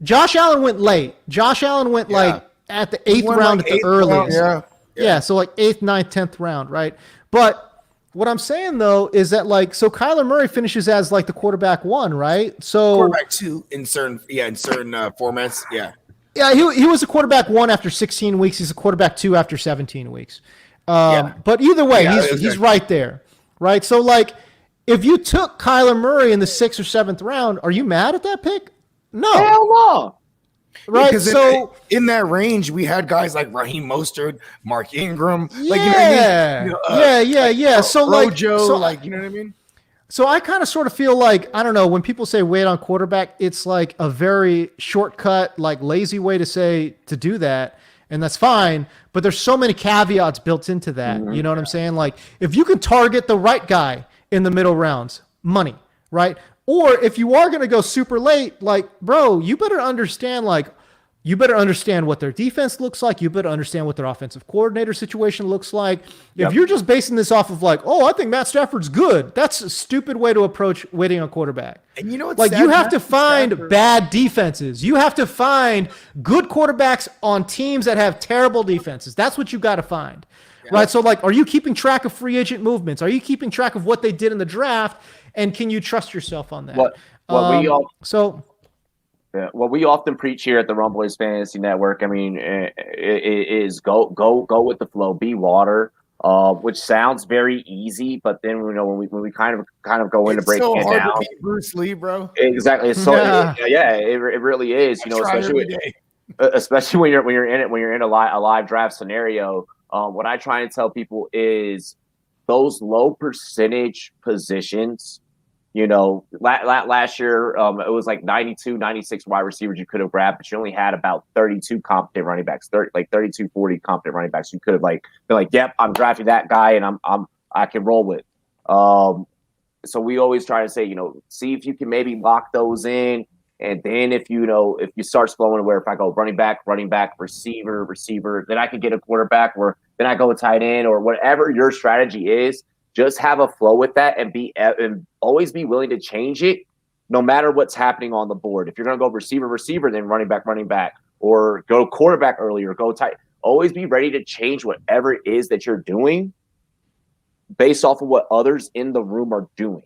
Josh Allen went late. Josh Allen went like at the 8th round at the earliest. Yeah, so like 8th, 9th, 10th round, right? But what I'm saying though is that like, so Kyler Murray finishes as like the quarterback 1, right? So quarterback 2 in certain formats. Yeah. Yeah, he was a quarterback 1 after 16 weeks. He's a quarterback 2 after 17 weeks. But either way, he's right there, right? So like, if you took Kyler Murray in the 6th or 7th round, are you mad at that pick? No. Hell no. Right. Because so in that range, we had guys like Raheem Mostert, Mark Ingram, like So like, Rojo, like you know what I mean. So I kind of sort of feel like, I don't know, when people say wait on quarterback, it's like a very shortcut, like lazy way to say to do that. And that's fine. But there's so many caveats built into that. You know what I'm saying? Like if you can target the right guy in the middle rounds, money, right? Or if you are going to go super late, like, bro, you better understand what their defense looks like. You better understand what their offensive coordinator situation looks like. If you're just basing this off of like, oh, I think Matt Stafford's good, that's a stupid way to approach waiting on quarterback. And you know what's like sad, you have to find bad defenses. You have to find good quarterbacks on teams that have terrible defenses. That's what you got to find. Right? So like, are you keeping track of free agent movements? Are you keeping track of what they did in the draft? And can you trust yourself on that? What we often preach here at the Rumblers Fantasy Network, I mean, is go with the flow, be water, which sounds very easy, but then when we kind of go into breaking it down, to beat Bruce Lee, bro. Exactly. It's so it really is. Especially when you're in a live draft scenario. What I try and tell people is those low percentage positions. Last year, it was like 92, 96 wide receivers you could have grabbed, but you only had about 32 competent running backs, 32, 40 competent running backs. You could have been like, yep, I'm drafting that guy and I can roll with. So we always try to say, see if you can maybe lock those in. And then if you start slowing where if I go running back, receiver, then I can get a quarterback, or then I go tight end, or whatever your strategy is. Just have a flow with that and always be willing to change it no matter what's happening on the board. If you're going to go receiver, then running back, or go quarterback early or go tight. Always be ready to change whatever it is that you're doing based off of what others in the room are doing.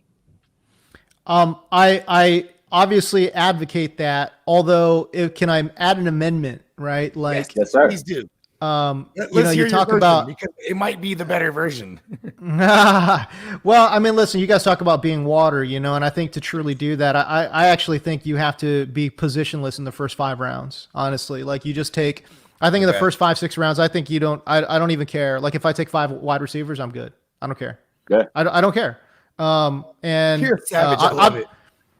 I obviously advocate that, although can I add an amendment, right? Like, yes, sir. Please do. You talk about because it might be the better version. Well, I mean, listen, you guys talk about being water, and I think to truly do that, I actually think you have to be positionless in the first 5 rounds. Honestly, like you just take, I think in the first 5, 6 rounds, I think you don't, I don't even care. Like if I take 5 wide receivers, I'm good. I don't care. Good. I don't care. And you're savage. I love it.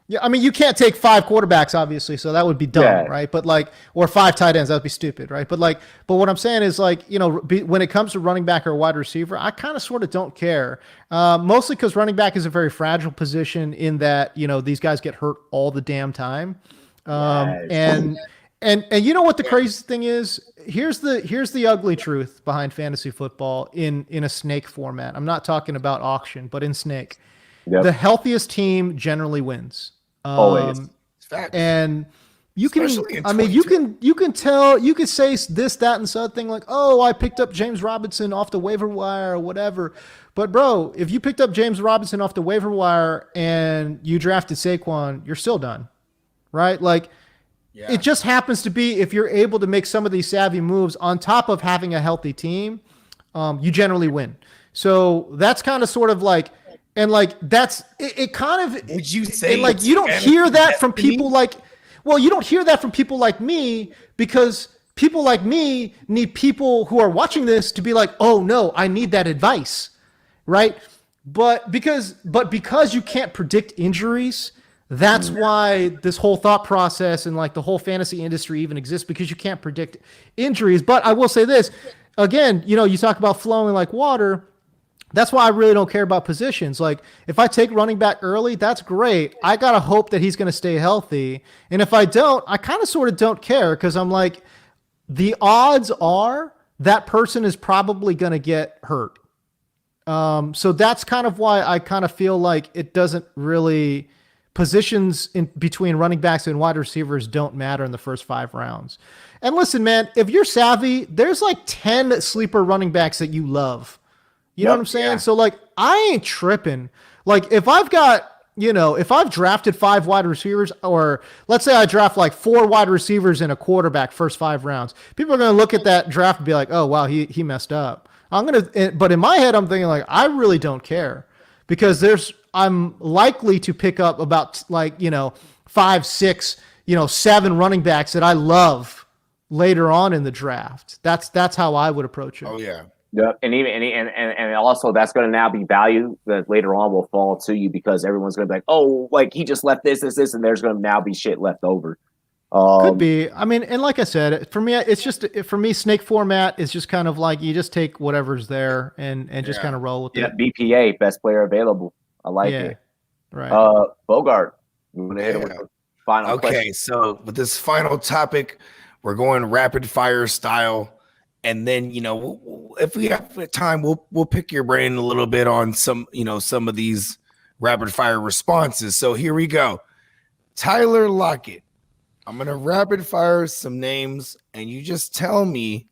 Yeah, I mean, you can't take 5 quarterbacks, obviously, so that would be dumb, right? But or 5 tight ends, that would be stupid, right? But what I'm saying is when it comes to running back or wide receiver, I kind of sort of don't care. Mostly because running back is a very fragile position in that these guys get hurt all the damn time. And you know what the crazy thing is? Here's the ugly truth behind fantasy football in a snake format. I'm not talking about auction, but in snake. Yep. The healthiest team generally wins. Always. And you can, Especially in I mean, 22. you can tell, you can say this, that, and something like, oh, I picked up James Robinson off the waiver wire or whatever. But bro, if you picked up James Robinson off the waiver wire and you drafted Saquon, you're still done, right? Like, Yeah. it just happens to be if you're able to make some of these savvy moves on top of having a healthy team, you generally win. So that's kind of sort of like, and like that's it kind of, Would you say and like it's you don't fantasy hear that from destiny? people like, well, you don't hear that from people like me because people like me need people who are watching this to be like, oh no, I need that advice, right? But because you can't predict injuries, that's why this whole thought process and like the whole fantasy industry even exists, because you can't predict injuries. But I will say this again, you know, you talk about flowing like water. That's why I really don't care about positions. Like if I take running back early, that's great. I got to hope that he's going to stay healthy. And if I don't, I kind of sort of don't care, because I'm like, the odds are that person is probably going to get hurt. So that's kind of why I kind of feel like it doesn't really, positions in between running backs and wide receivers don't matter in the first 5 rounds. And listen, man, if you're savvy, there's like 10 sleeper running backs that you love. You know what I'm saying? Yeah. So like, I ain't tripping. Like if I've got, you know, if I've drafted 5 wide receivers, or let's say I draft like 4 wide receivers and a quarterback first 5 rounds, people are going to look at that draft and be like, oh, wow, he messed up. But in my head, I'm thinking like, I really don't care, because I'm likely to pick up about like, you know, 5, 6, you know, 7 running backs that I love later on in the draft. That's how I would approach it. Oh yeah. Yeah, and also that's going to now be value that later on will fall to you, because everyone's going to be like, oh, like he just left this, and there's going to now be shit left over. Could be. I mean, and like I said, for me, it's just, for me, snake format is just kind of like you just take whatever's there and just kind of roll with it. BPA, best player available. I like it. Right. Bogart, you want to hit it with the final question? Okay, so with this final topic, we're going rapid fire style. And then, you know, if we have time, we'll pick your brain a little bit on some of these rapid fire responses. So here we go. Tyler Lockett. I'm going to rapid fire some names, and you just tell me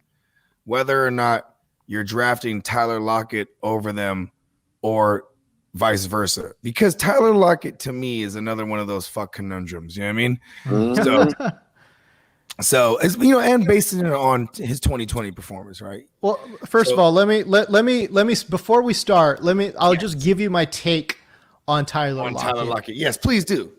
whether or not you're drafting Tyler Lockett over them or vice versa. Because Tyler Lockett to me is another one of those fuck conundrums. You know what I mean? Mm-hmm. So it's, you know, and basing it on his 2020 performance, right? Well, first of all, let me before we start, I'll just give you my take on Tyler Lockett. Yes, please do.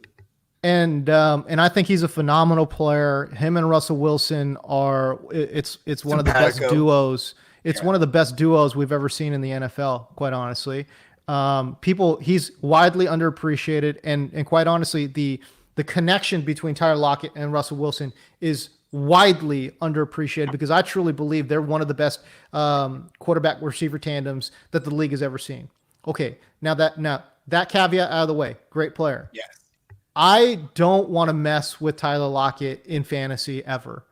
And I think he's a phenomenal player. Him and Russell Wilson it's one of the best duos. It's one of the best duos we've ever seen in the NFL, quite honestly. He's widely underappreciated, and quite honestly, the connection between Tyler Lockett and Russell Wilson is widely underappreciated, because I truly believe they're one of the best quarterback receiver tandems that the league has ever seen. Okay, now that caveat out of the way, great player. Yes. I don't want to mess with Tyler Lockett in fantasy ever.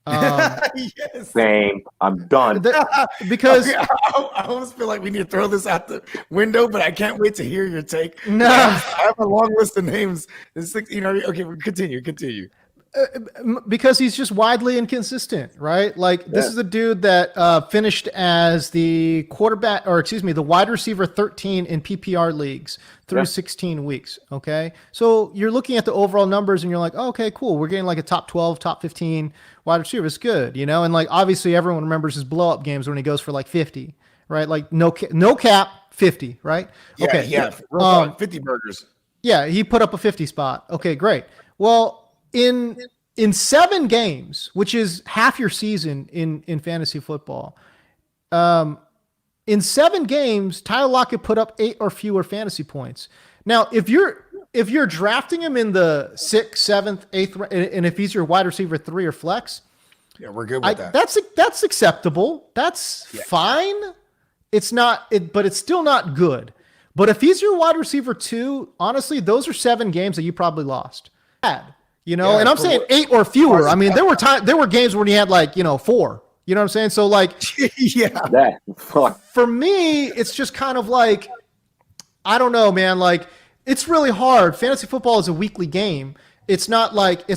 Yes. Same. I'm done. Because I almost feel like we need to throw this out the window, but I can't wait to hear your take. No. I have a long list of names. Okay, continue. Because he's just widely inconsistent, right? Like this is a dude that finished as the the wide receiver 13 in PPR leagues through 16 weeks. Okay. So you're looking at the overall numbers and you're like, oh, okay, cool. We're getting like a top 12, top 15 wide receiver. It's good, you know? And like, obviously everyone remembers his blow up games when he goes for like 50, right? Like no cap 50, right? Yeah, okay. Yeah. 50 burgers. Yeah. He put up a 50 spot. Okay, great. Well, in 7 games, which is half your season in fantasy football, in 7 games, Tyler Lockett put up 8 or fewer fantasy points. Now, if you're drafting him in the 6th, 7th, 8th, and if he's your wide receiver 3 or flex, yeah, we're good with that. That's acceptable. That's fine. But it's still not good. But if he's your wide receiver 2, honestly, those are 7 games that you probably lost. You know, and I'm saying 8 or fewer. I mean, there were games when he had like, 4. You know what I'm saying? So like, for me, it's just kind of like, I don't know, man. Like, it's really hard. Fantasy football is a weekly game, it's not like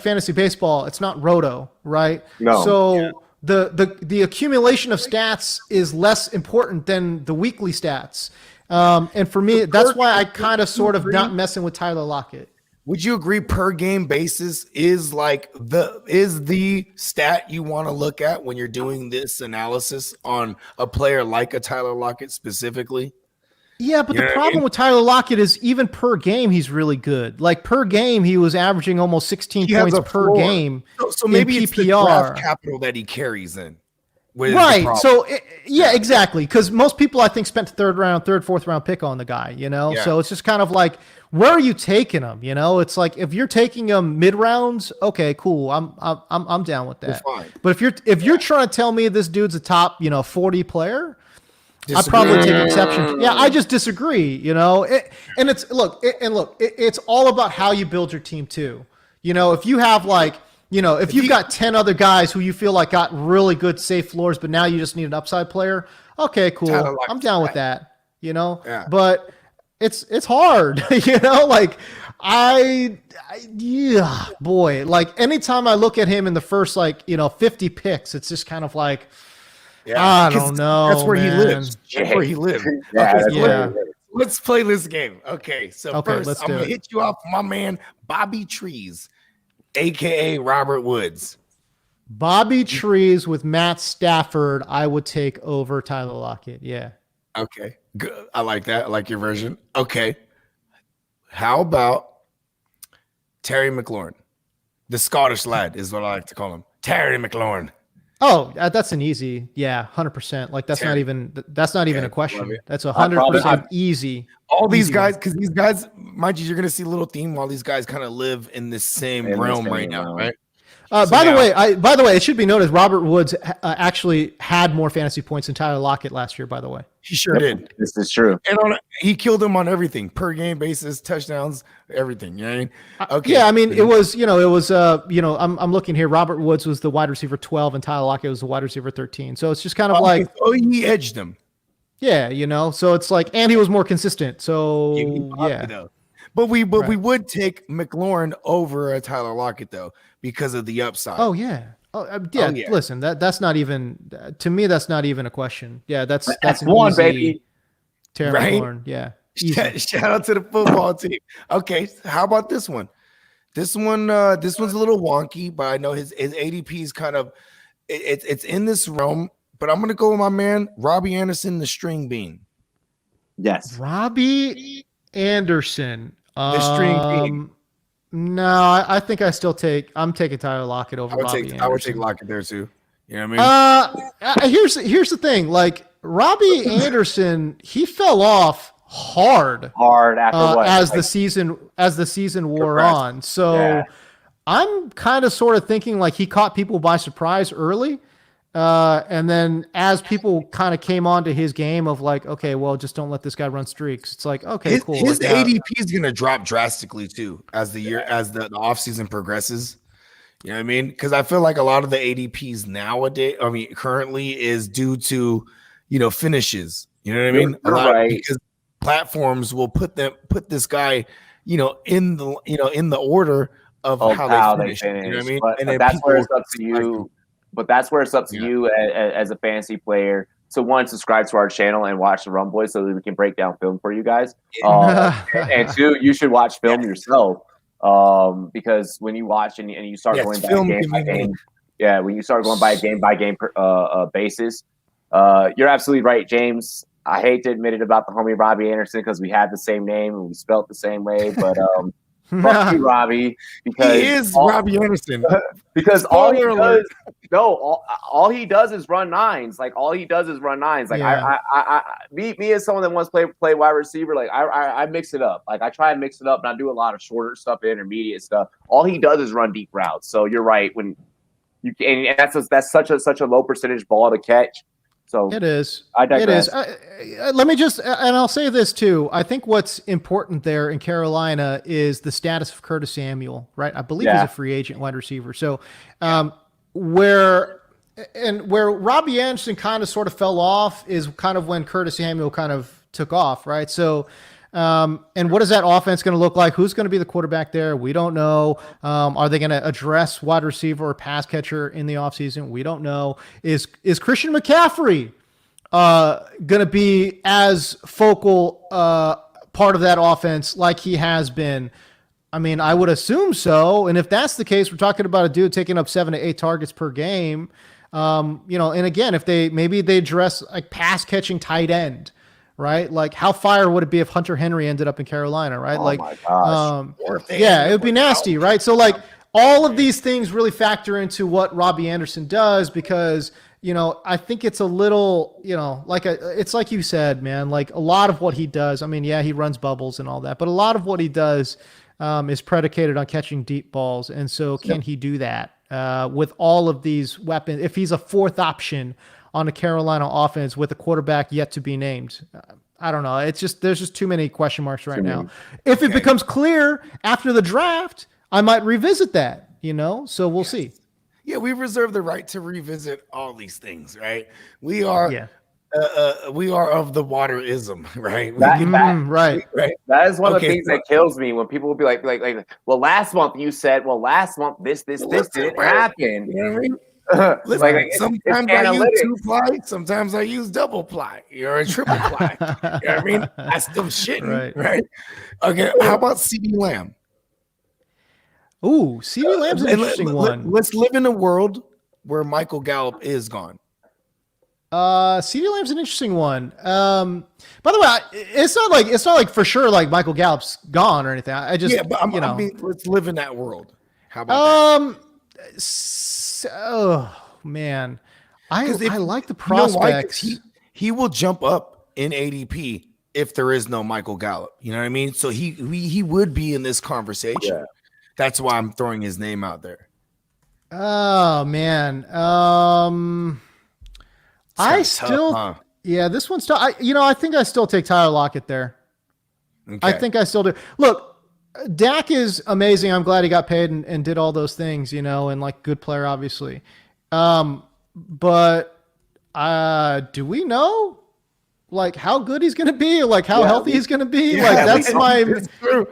fantasy baseball. It's not roto, right? No. So the accumulation of stats is less important than the weekly stats. And for me, that's why I kind of sort of not messing with Tyler Lockett. Would you agree per game basis is the stat you want to look at when you're doing this analysis on a player like a Tyler Lockett specifically? Yeah, but the problem with Tyler Lockett is even per game, he's really good. Like per game, he was averaging almost 16 points per game. So maybe in it's the PPR. draft capital that he carries in. Right. So yeah, exactly. Because most people, I think, spent third, fourth round pick on the guy. Yeah. So it's just kind of like, where are you taking him? It's like if you're taking him mid rounds, okay, cool. I'm down with that. Fine. But if you're trying to tell me this dude's a top 40 player, Disagree. I probably take exception. Yeah, I just disagree. It's all about how you build your team too. If you have if you've got 10 other guys who you feel like got really good safe floors, but now you just need an upside player, okay, cool. I'm down with that. Yeah. But it's hard. Boy, like anytime I look at him in the first 50 picks, it's just kind of like, I don't know. That's where he man. lives. That's where he lives. Let's play this game. Okay, so first I'm gonna hit you off, my man Bobby Trees, aka Robert Woods. Bobby Trees with Matt Stafford, I would take over Tyler Lockett. Yeah. Okay, good. I like that. I like your version. Okay, how about Terry McLaurin, the Scottish lad is what I like to call him, Terry McLaurin. Oh, that's an easy, 100%. Like that's not even a question. That's 100% easy. All these guys, because these guys, mind you, you're gonna see a little theme while these guys kind of live in this same realm right now, right? By the way, it should be noted Robert Woods actually had more fantasy points than Tyler Lockett last year. By the way, he sure did. This is true, and he killed him on everything, per game basis, touchdowns, everything. You know what I mean? Okay. Yeah, I mean it was. I'm looking here. Robert Woods was the wide receiver 12, and Tyler Lockett was the wide receiver 13. So it's just kind of like, he edged him. Yeah, so it's like, and he was more consistent. So yeah. But we would take McLaurin over a Tyler Lockett though because of the upside. Oh yeah. Yeah. Listen, that's not even to me. That's not even a question. Yeah, that's an one easy, baby. Terry McLaurin. Yeah. Shout out to the football team. Okay, how about this one? This one's a little wonky, but I know his ADP is kind of it's in this realm. But I'm gonna go with my man Robbie Anderson, the string bean. Yes, Robbie Anderson. The string bean. No, I think I'm taking Tyler Lockett over Robbie Anderson. I would take Lockett there too. You know what I mean? Here's the thing. Like Robbie Anderson, he fell off hard after as the season wore on. So I'm kind of sort of thinking like he caught people by surprise early. And then as people kind of came onto his game of like, okay, well, just don't let this guy run streaks. It's like, okay, cool. His ADP is going to drop drastically too as the offseason progresses. You know what I mean? Because I feel like a lot of the ADPs nowadays, currently is due to, finishes. You know what I mean? Right. Because platforms will put this guy, in the order of how they finish. You know what I mean? But that's where it's up to you. But that's where it's up to you as a fantasy player to one, subscribe to our channel and watch the Run Boys so that we can break down film for you guys. And two, you should watch film yourself because when you watch and you start going by game by game, when you start going by a game basis, you're absolutely right, James. I hate to admit it about the homie Robbie Anderson because we had the same name and we spelt the same way, but fuck you, Robbie, because he is Robbie Anderson. Because all he does is run nines. Like all he does is run nines. Like me as someone that wants to play wide receiver, like I mix it up. Like I try and mix it up, and I do a lot of shorter stuff, intermediate stuff. All he does is run deep routes. So you're right when you and that's such a low percentage ball to catch. So it is. I digress. It is. Let me just, and I'll say this too. I think what's important there in Carolina is the status of Curtis Samuel, right? I believe he's a free agent wide receiver. So, where Robbie Anderson kind of sort of fell off is kind of when Curtis Samuel kind of took off, right? So, And what is that offense going to look like? Who's going to be the quarterback there? We don't know. Are they going to address wide receiver or pass catcher in the offseason? We don't know. Is Christian McCaffrey going to be as focal part of that offense like he has been? I mean, I would assume so. And if that's the case, we're talking about a dude taking up 7 to 8 targets per game. And again, if they address like pass catching tight end, right? Like how fire would it be if Hunter Henry ended up in Carolina, right? Oh my gosh. Yeah, it would be nasty, right? So like all of these things really factor into what Robbie Anderson does because, I think it's a little, it's like you said, man, like a lot of what he does. I mean, yeah, he runs bubbles and all that, but a lot of what he does is predicated on catching deep balls. And so can he do that with all of these weapons? If he's a fourth option on a Carolina offense with a quarterback yet to be named, I don't know. There's just too many question marks right now. If it becomes clear after the draft, I might revisit that, so we'll see. Yeah, we reserve the right to revisit all these things, right? We are of the waterism, right? Right. That is one of the things that kills me when people will be like, well, last month you said, well, last month this didn't happen. You know what I mean? Listen, sometimes I use 2-ply, sometimes I use double-ply or a triple-ply. You know what I mean? I still shitting, right? Okay, how about CD Lamb? Ooh, CD Lamb's an interesting one. Let's live in a world where Michael Gallup is gone. CD Lamb's an interesting one. By the way, it's not like for sure like Michael Gallup's gone or anything. I mean, let's live in that world. How about that? Oh man, I like the prospects. He will jump up in ADP if there is no Michael Gallup. You know what I mean? So he would be in this conversation. Yeah. That's why I'm throwing his name out there. Oh man, this one's tough. I think I still take Tyler Lockett there. Okay. I think I still do. Look, Dak is amazing. I'm glad he got paid and did all those things, and like good player, obviously. But do we know like how good he's going to be? Like how healthy he's going to be? Like that's it's true.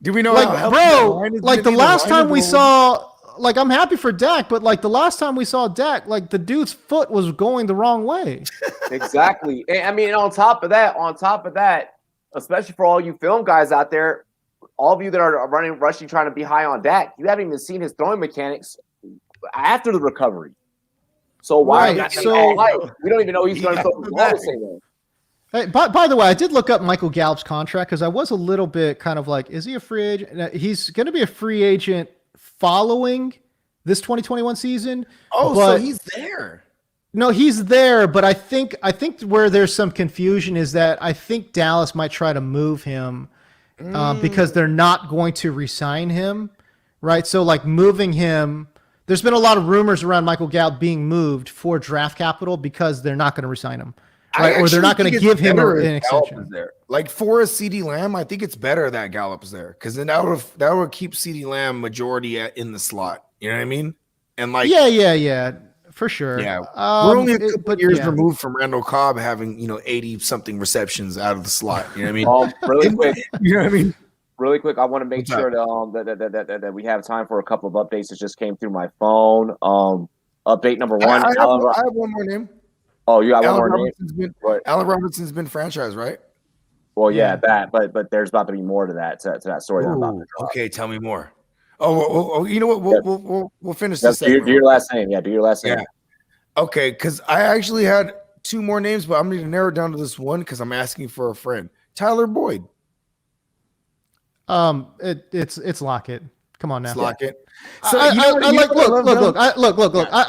Do we know? Like, bro, like the last time we saw, like I'm happy for Dak, but like the last time we saw Dak, like the dude's foot was going the wrong way. Exactly. And I mean, on top of that, especially for all you film guys out there, all of you that are rushing, trying to be high on Dak, you haven't even seen his throwing mechanics after the recovery. So why? Right. We don't even know he's going to throw the ball the same way. Hey, by the way, I did look up Michael Gallup's contract because I was a little bit kind of like, is he a free agent? He's going to be a free agent following this 2021 season. Oh, so he's there. No, he's there, but I think where there's some confusion is that I think Dallas might try to move him because they're not going to re-sign him, right? So like moving him, there's been a lot of rumors around Michael Gallup being moved for draft capital because they're not going to re-sign him. Right, or they're not going to give him an extension. Like for a CD Lamb, I think it's better that Gallup's there because then that would keep CD Lamb majority in the slot. You know what I mean? And like, yeah, for sure. Yeah, we're only a couple years removed from Randall Cobb having 80 something receptions out of the slot. You know what I mean? Really quick, you know what I mean? Really quick, I want to make sure that we have time for a couple of updates that just came through my phone. Update number one. I have one more name. Oh, you got one more name? Allen Robinson's been franchised, right? Well, yeah, that, but there's about to be more to that story. Ooh, that I'm about to drop. Okay, tell me more. Oh, you know what? We'll finish this. Do your last name. Yeah, do your last name. Yeah. Okay, because I actually had 2 more names, but I'm going to narrow it down to this one because I'm asking for a friend. Tyler Boyd. It's Lockett. Come on now. It's Lockett. So I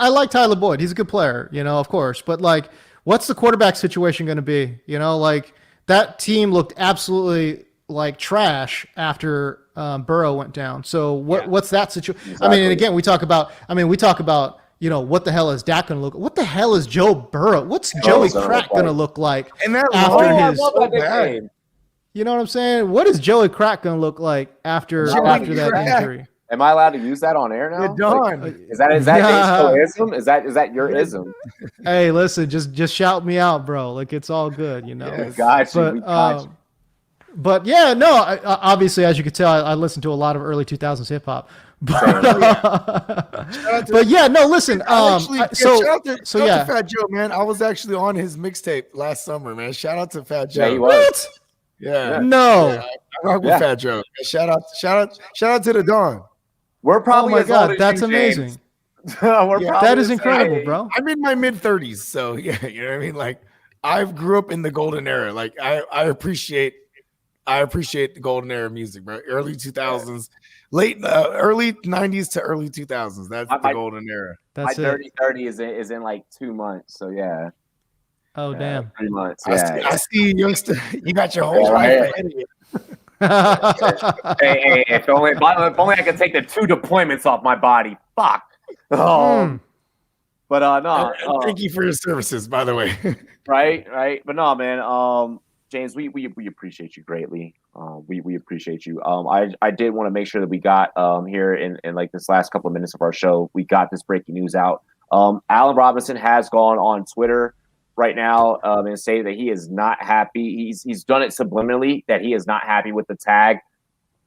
like Tyler Boyd. He's a good player, of course. But like, what's the quarterback situation going to be? Like that team looked absolutely like trash after Burrow went down. So what's that situation? Exactly. I mean, and again, we talk about, what the hell is Dak going to look? What the hell is Joe Burrow? What's Joey Crack going to look like and that after his? Bad. You know what I'm saying? What is Joey Crack going to look like after that injury? Am I allowed to use that on air now? You're done. Like, is that ism? Is that your ism? Hey, listen, just shout me out, bro. Like it's all good, Yeah, got you. But yeah, no, obviously, as you can tell, I listen to a lot of early 2000s hip hop. But yeah, no, listen. Shout out to Fat Joe, man. I was actually on his mixtape last summer, man. Shout out to Fat Joe. Yeah, he was. What? Yeah. No. Yeah, I rock with Fat Joe. Shout out to the Dawn. We're probably oh my God, that's amazing. That is incredible, bro. I'm in my mid-30s, so yeah, you know what I mean? Like, I grew up in the golden era. Like, I appreciate the golden era music, bro. Early 2000s, early 90s to early 2000s. That's the golden era. That's my dirty 30 is in like 2 months. So yeah. Oh damn. 3 months. I see you, youngster. You got your whole life ahead of you. Hey, if only I could take the 2 deployments off my body. Fuck. But no. Thank you for your services, by the way. Right. But no, man. James, we appreciate you greatly. We appreciate you. I did want to make sure that we got here in like this last couple of minutes of our show, we got this breaking news out. Allen Robinson has gone on Twitter right now and say that he is not happy. He's done it subliminally that he is not happy with the tag.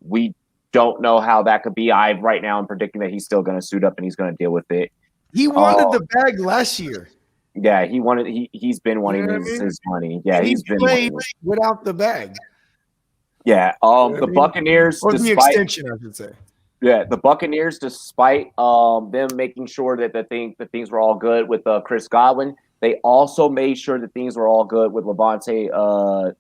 We don't know how that could be. I right now am predicting that he's still going to suit up and he's going to deal with it. He wanted the bag last year. Yeah, he's been wanting his money. Yeah, he's been played without the bag. Yeah, the Buccaneers, or the extension, I should say. Yeah, the Buccaneers, despite them making sure that things were all good with Chris Godwin, they also made sure that things were all good with Levante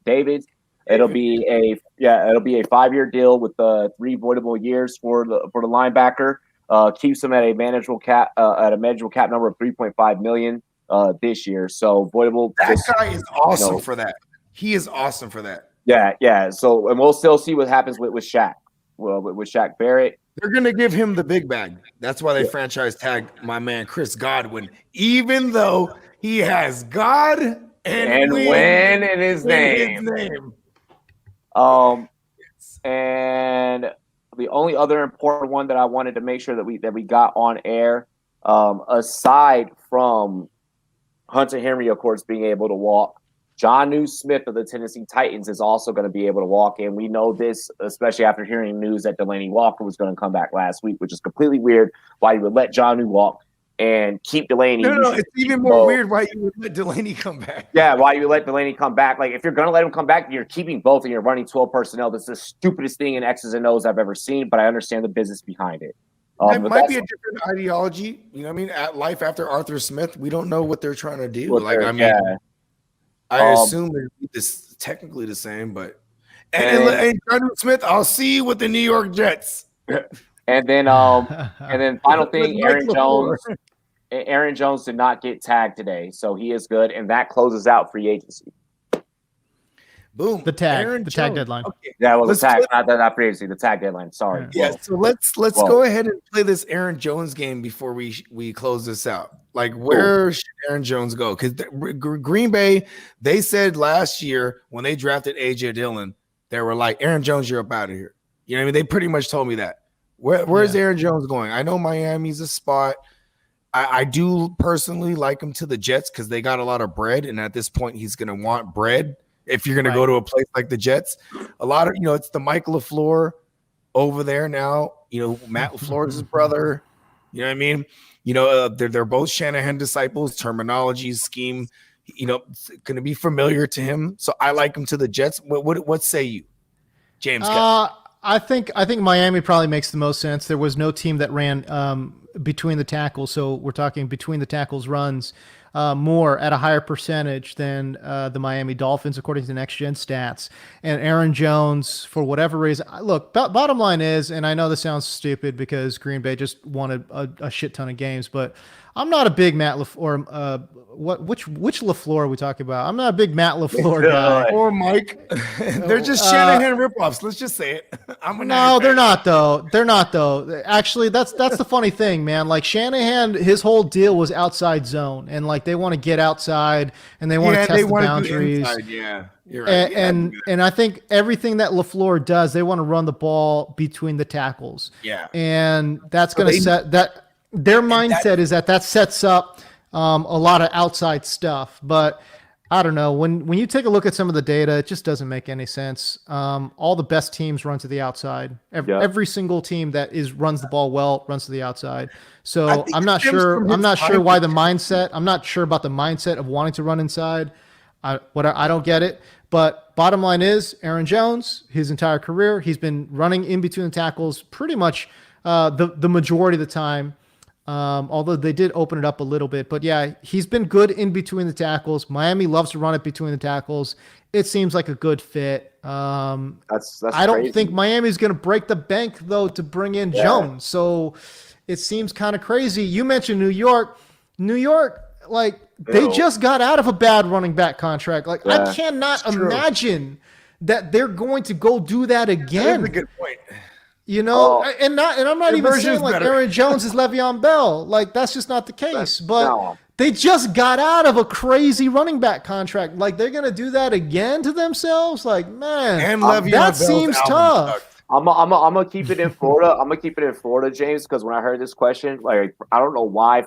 David. It'll be a 5-year deal with 3 voidable years for the linebacker. Keeps him at a manageable cap number of $3.5 million this year. So voidable. That guy is awesome for that. He is awesome for that. Yeah. So, and we'll still see what happens with Shaq. Well, with Shaq Barrett, they're gonna give him the big bag. That's why they franchise tagged my man Chris Godwin, even though he has God and win in his name. And the only other important one that I wanted to make sure that we got on air, aside from Hunter Henry, of course, being able to walk, Jonnu Smith of the Tennessee Titans is also going to be able to walk. And we know this, especially after hearing news that Delaney Walker was going to come back last week, which is completely weird why you would let Jonnu walk and keep Delaney. No, it's even more weird why you would let Delaney come back. Yeah, why you let Delaney come back. Like, if you're going to let him come back, you're keeping both and you're running 12 personnel. That's the stupidest thing in X's and O's I've ever seen, but I understand the business behind it. It might be a different ideology. You know what I mean? At life after Arthur Smith, we don't know what they're trying to do. I assume it's technically the same, but and Jonnu Smith, I'll see you with the New York Jets. And then final thing, Aaron Jones did not get tagged today, so he is good, and that closes out free agency. Boom. The tag deadline. Okay. Yeah, well, the tag, not free agency, the tag deadline. Sorry. Yeah. So let's go ahead and play this Aaron Jones game before we close this out. Like, where should Aaron Jones go? Because Green Bay, they said last year when they drafted AJ Dillon, they were like, Aaron Jones, you're up out of here. You know what I mean? They pretty much told me that. Where's Aaron Jones going? I know Miami's a spot. I do personally like him to the Jets because they got a lot of bread, and at this point, he's going to want bread. If you're going to go to a place like the Jets, a lot of, it's the Mike LaFleur over there now. Matt LaFleur is his brother. You know what I mean? They're both Shanahan disciples. Terminology, scheme, going to be familiar to him. So I like him to the Jets. What say you, James? I think Miami probably makes the most sense. There was no team that ran between the tackles, so we're talking between the tackles runs more at a higher percentage than the Miami Dolphins, according to Next Gen Stats. And Aaron Jones, for whatever reason, look, bottom line is, and I know this sounds stupid because Green Bay just won a shit ton of games, but I'm not a big Matt LaFleur. Which LaFleur are we talking about? I'm not a big Matt LaFleur guy. Or Mike. They're just Shanahan ripoffs. Let's just say it. They're not though. They're not though. Actually, that's the funny thing, man. Like, Shanahan, his whole deal was outside zone, and like they want to get outside and they want to test the boundaries. Yeah. You're right. And I think everything that LaFleur does, they want to run the ball between the tackles. Yeah. And that's going to set that. Their mindset is that sets up a lot of outside stuff. But I don't know. When you take a look at some of the data, it just doesn't make any sense. All the best teams run to the outside. Yep. Every single team that runs the ball well runs to the outside. I So think I'm it not stems sure. from I'm his not sure time. why the mindset. I'm not sure about the mindset of wanting to run inside. I don't get it. But bottom line is, Aaron Jones, his entire career, he's been running in between the tackles pretty much the majority of the time. Although they did open it up a little bit, but yeah, he's been good in between the tackles. Miami loves to run it between the tackles. It seems like a good fit. That's I don't crazy. think Miami's going to break the bank though to bring in Jones. So it seems kind of crazy. You mentioned New York. New York, like they Ew. just got out of a bad running back contract. Like I Yeah, cannot it's true. imagine that they're going to go do that That is a again. good point. You know, Oh. and I'm not Their even version's saying like better. Aaron Jones is Le'Veon Bell. Like that's just not the case. But no. they just got out of a crazy running back contract. Like they're gonna do that again to themselves. Like man, And Le'Veon that Bell's seems album tough. sucked. I'm gonna keep it in Florida. I'm gonna keep it in Florida, James, because when I heard this question, like I don't know why,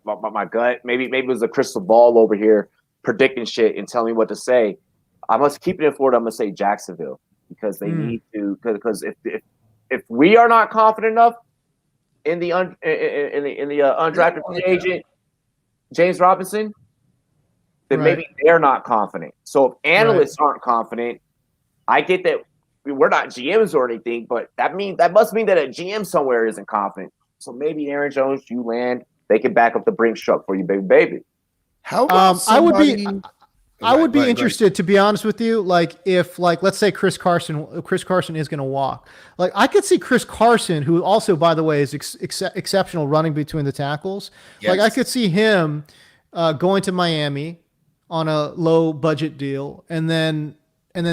my gut, maybe it was a crystal ball over here predicting shit and telling me what to say. I must keep it in Florida. I'm gonna say Jacksonville because they need to. Because if we are not confident enough in the undrafted free agent James Robinson, then Right. maybe they're not confident. So if analysts aren't confident, I get that. We're not GMs or anything, but that must mean that a GM somewhere isn't confident. So maybe Aaron Jones, you land, they can back up the Brinks truck for you, baby. How about I would be. somebody? I would be Go ahead. interested, to be honest with you. Like if, like, let's say Chris Carson is going to walk. Like I could see Chris Carson, who also, by the way, is exceptional running between the tackles. Like I Yes. could see him going to Miami on a low budget deal, and then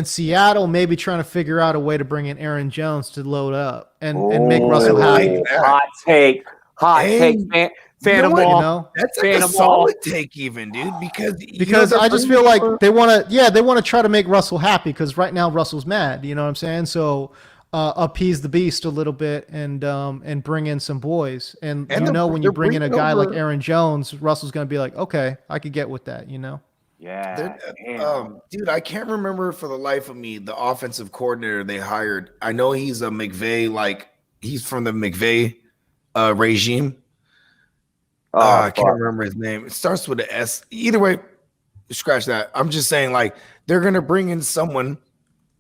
Seattle maybe trying to figure out a way to bring in Aaron Jones to load up and make Russell I happy. like that. Hot Hey, take, man. you know what? You Phantom know, That's like a Phantom solid take, even, dude. Because I just feel like they want to try to make Russell happy because right now Russell's mad. You know what I'm saying? So appease the beast a little bit and bring in some boys. And you know when you bring in a guy like Aaron Jones, Russell's going to be like, okay, I could get with that. You know? Yeah, dude, I can't remember for the life of me the offensive coordinator they hired. I know he's a McVay, like he's from the McVay regime. I can't remember his name. It starts with an S. Either way, scratch that. I'm just saying, like, they're gonna bring in someone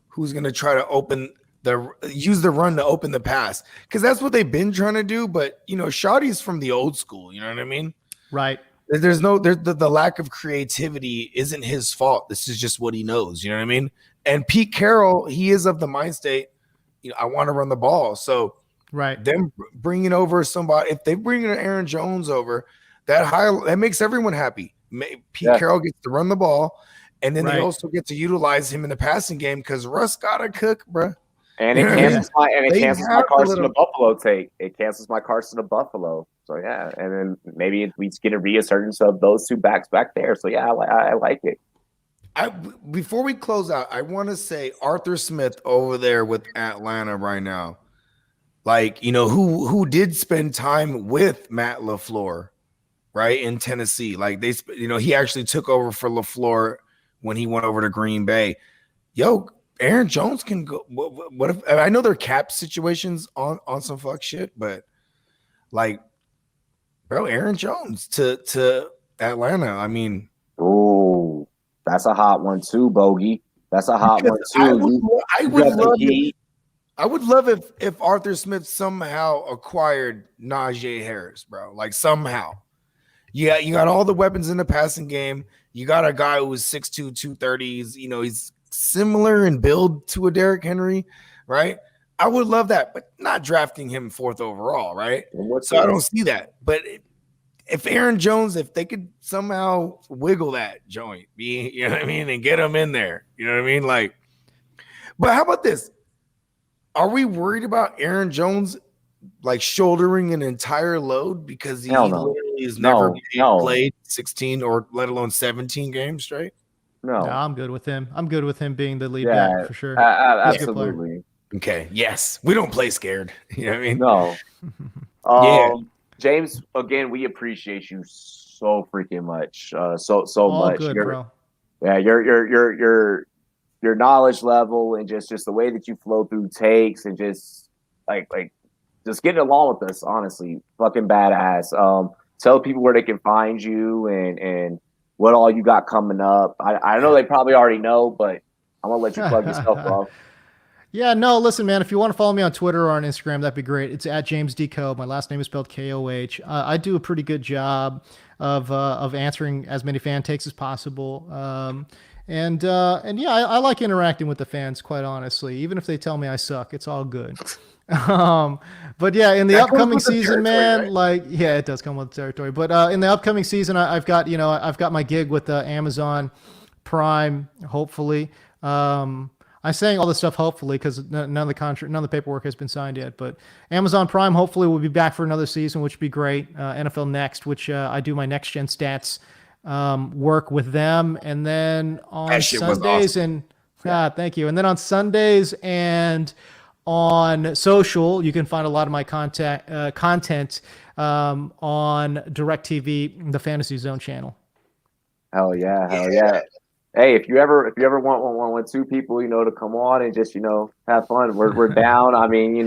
who's gonna try to use the run to open the pass, because that's what they've been trying to do. But you know, Shoddy's from the old school. You know what I mean? Right. There's the lack of creativity isn't his fault. This is just what he knows. You know what I mean? And Pete Carroll, he is of the mind state, you know, I want to run the ball. So right, them bringing over somebody, if they bring Aaron Jones over, that makes everyone happy. Pete Carroll gets to run the ball, and then they also get to utilize him in the passing game because Russ gotta cook, bro. And it cancels my Carson to Buffalo take. It cancels my Carson to Buffalo. So yeah, and then maybe we get a resurgence of those two backs back there. So yeah, I like it. Before we close out, I want to say Arthur Smith over there with Atlanta right now, like, you know, who did spend time with Matt LaFleur, right, in Tennessee. Like he actually took over for LaFleur when he went over to Green Bay. Yo, Aaron Jones can go. What if I know there are cap situations on some fuck shit, but like, bro, Aaron Jones to Atlanta. I mean, oh, that's a hot one too, Bogey. That's a hot one too. I would love if Arthur Smith somehow acquired Najee Harris, bro. Like somehow. Yeah, you got all the weapons in the passing game. You got a guy who was 6'2", 230. He's similar in build to a Derrick Henry, right? I would love that, but not drafting him 4th overall, right? So I don't see that. But if Aaron Jones, if they could somehow wiggle that joint, you know what I mean, and get him in there, you know what I mean? Like, but how about this? Are we worried about Aaron Jones like shouldering an entire load because he literally has never played 16 or let alone 17 games straight? No, I'm good with him. I'm good with him being the lead back for sure. Absolutely. Okay. Yes. We don't play scared. You know what I mean? No. Yeah. James, again, we appreciate you so freaking much. So All much. good, bro. Yeah, your knowledge level and just the way that you flow through takes and just like just getting along with us, honestly, fucking badass. Tell people where they can find you and what all you got coming up. I know they probably already know, but I'm gonna let you plug yourself, bro. Yeah, no, listen, man, if you want to follow me on Twitter or on Instagram, that'd be great. It's at James D. Coe. My last name is spelled Koh. I do a pretty good job of answering as many fan takes as possible. And yeah, I like interacting with the fans, quite honestly. Even if they tell me I suck, it's all good. But yeah, in the That comes upcoming with the season, territory, man, like, yeah, it does come with the territory. But in the upcoming season, I've got my gig with Amazon Prime, hopefully. I'm saying all this stuff hopefully because none of the paperwork has been signed yet. But Amazon Prime hopefully will be back for another season, which would be great. NFL Next, which I do my next gen stats work with them, and then on That shit was Sundays awesome. thank you. And then on Sundays and on social, you can find a lot of my content on DirecTV, the Fantasy Zone channel. Hell yeah. Hey, if you ever want two people, to come on and just, have fun, we're down. I mean,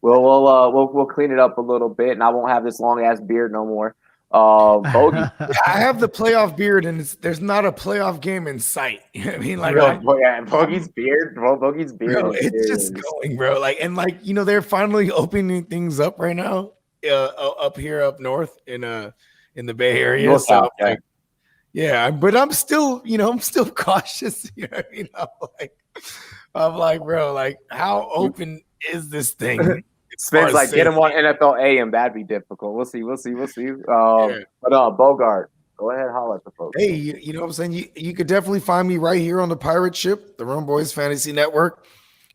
we'll clean it up a little bit, and I won't have this long ass beard no more. Bogey, I have the playoff beard, and there's not a playoff game in sight. You know what I mean? Like, Bogey's beard, Bogey's beard. bro, it's just going, bro. They're finally opening things up right now, up here, up north in the Bay Area. North So, South, yeah. yeah, but I'm still, I'm still cautious. You know what I mean? I'm like, bro, like, how open is this thing? Spence like get him on NFL AM. That'd be difficult. We'll see. But Bogart, go ahead, holler at the folks. Hey, you know what I'm saying? You could definitely find me right here on the Pirate Ship, the Run Boys Fantasy Network.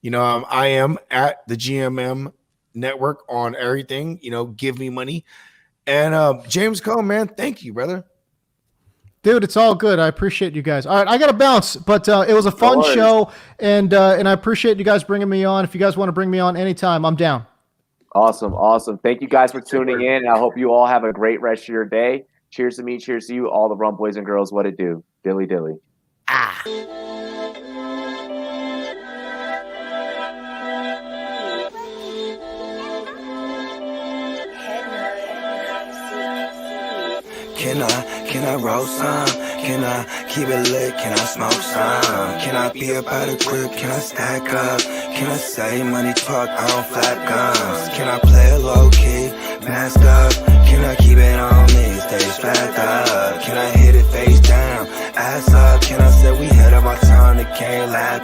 I am at the GMM Network on everything. Give me money. And James Coe, man, thank you, brother. Dude, it's all good. I appreciate you guys. All right, I got to bounce, but it was a fun show, and I appreciate you guys bringing me on. If you guys want to bring me on anytime, I'm down. Awesome. Thank you guys for tuning in. I hope you all have a great rest of your day. Cheers to me. Cheers to you, all the Rum Boys and girls. What it do? Dilly dilly. Can I roll some? Can I keep it lit? Can I smoke some? Can I be about a grip? Can I stack up? Can I say money talk? I don't flap gums. Can I play it low key? Mask up? Can I keep it on me? Stay strapped up? Can I hit it face down? Ass up? Can I say we hit up my time? They can't laugh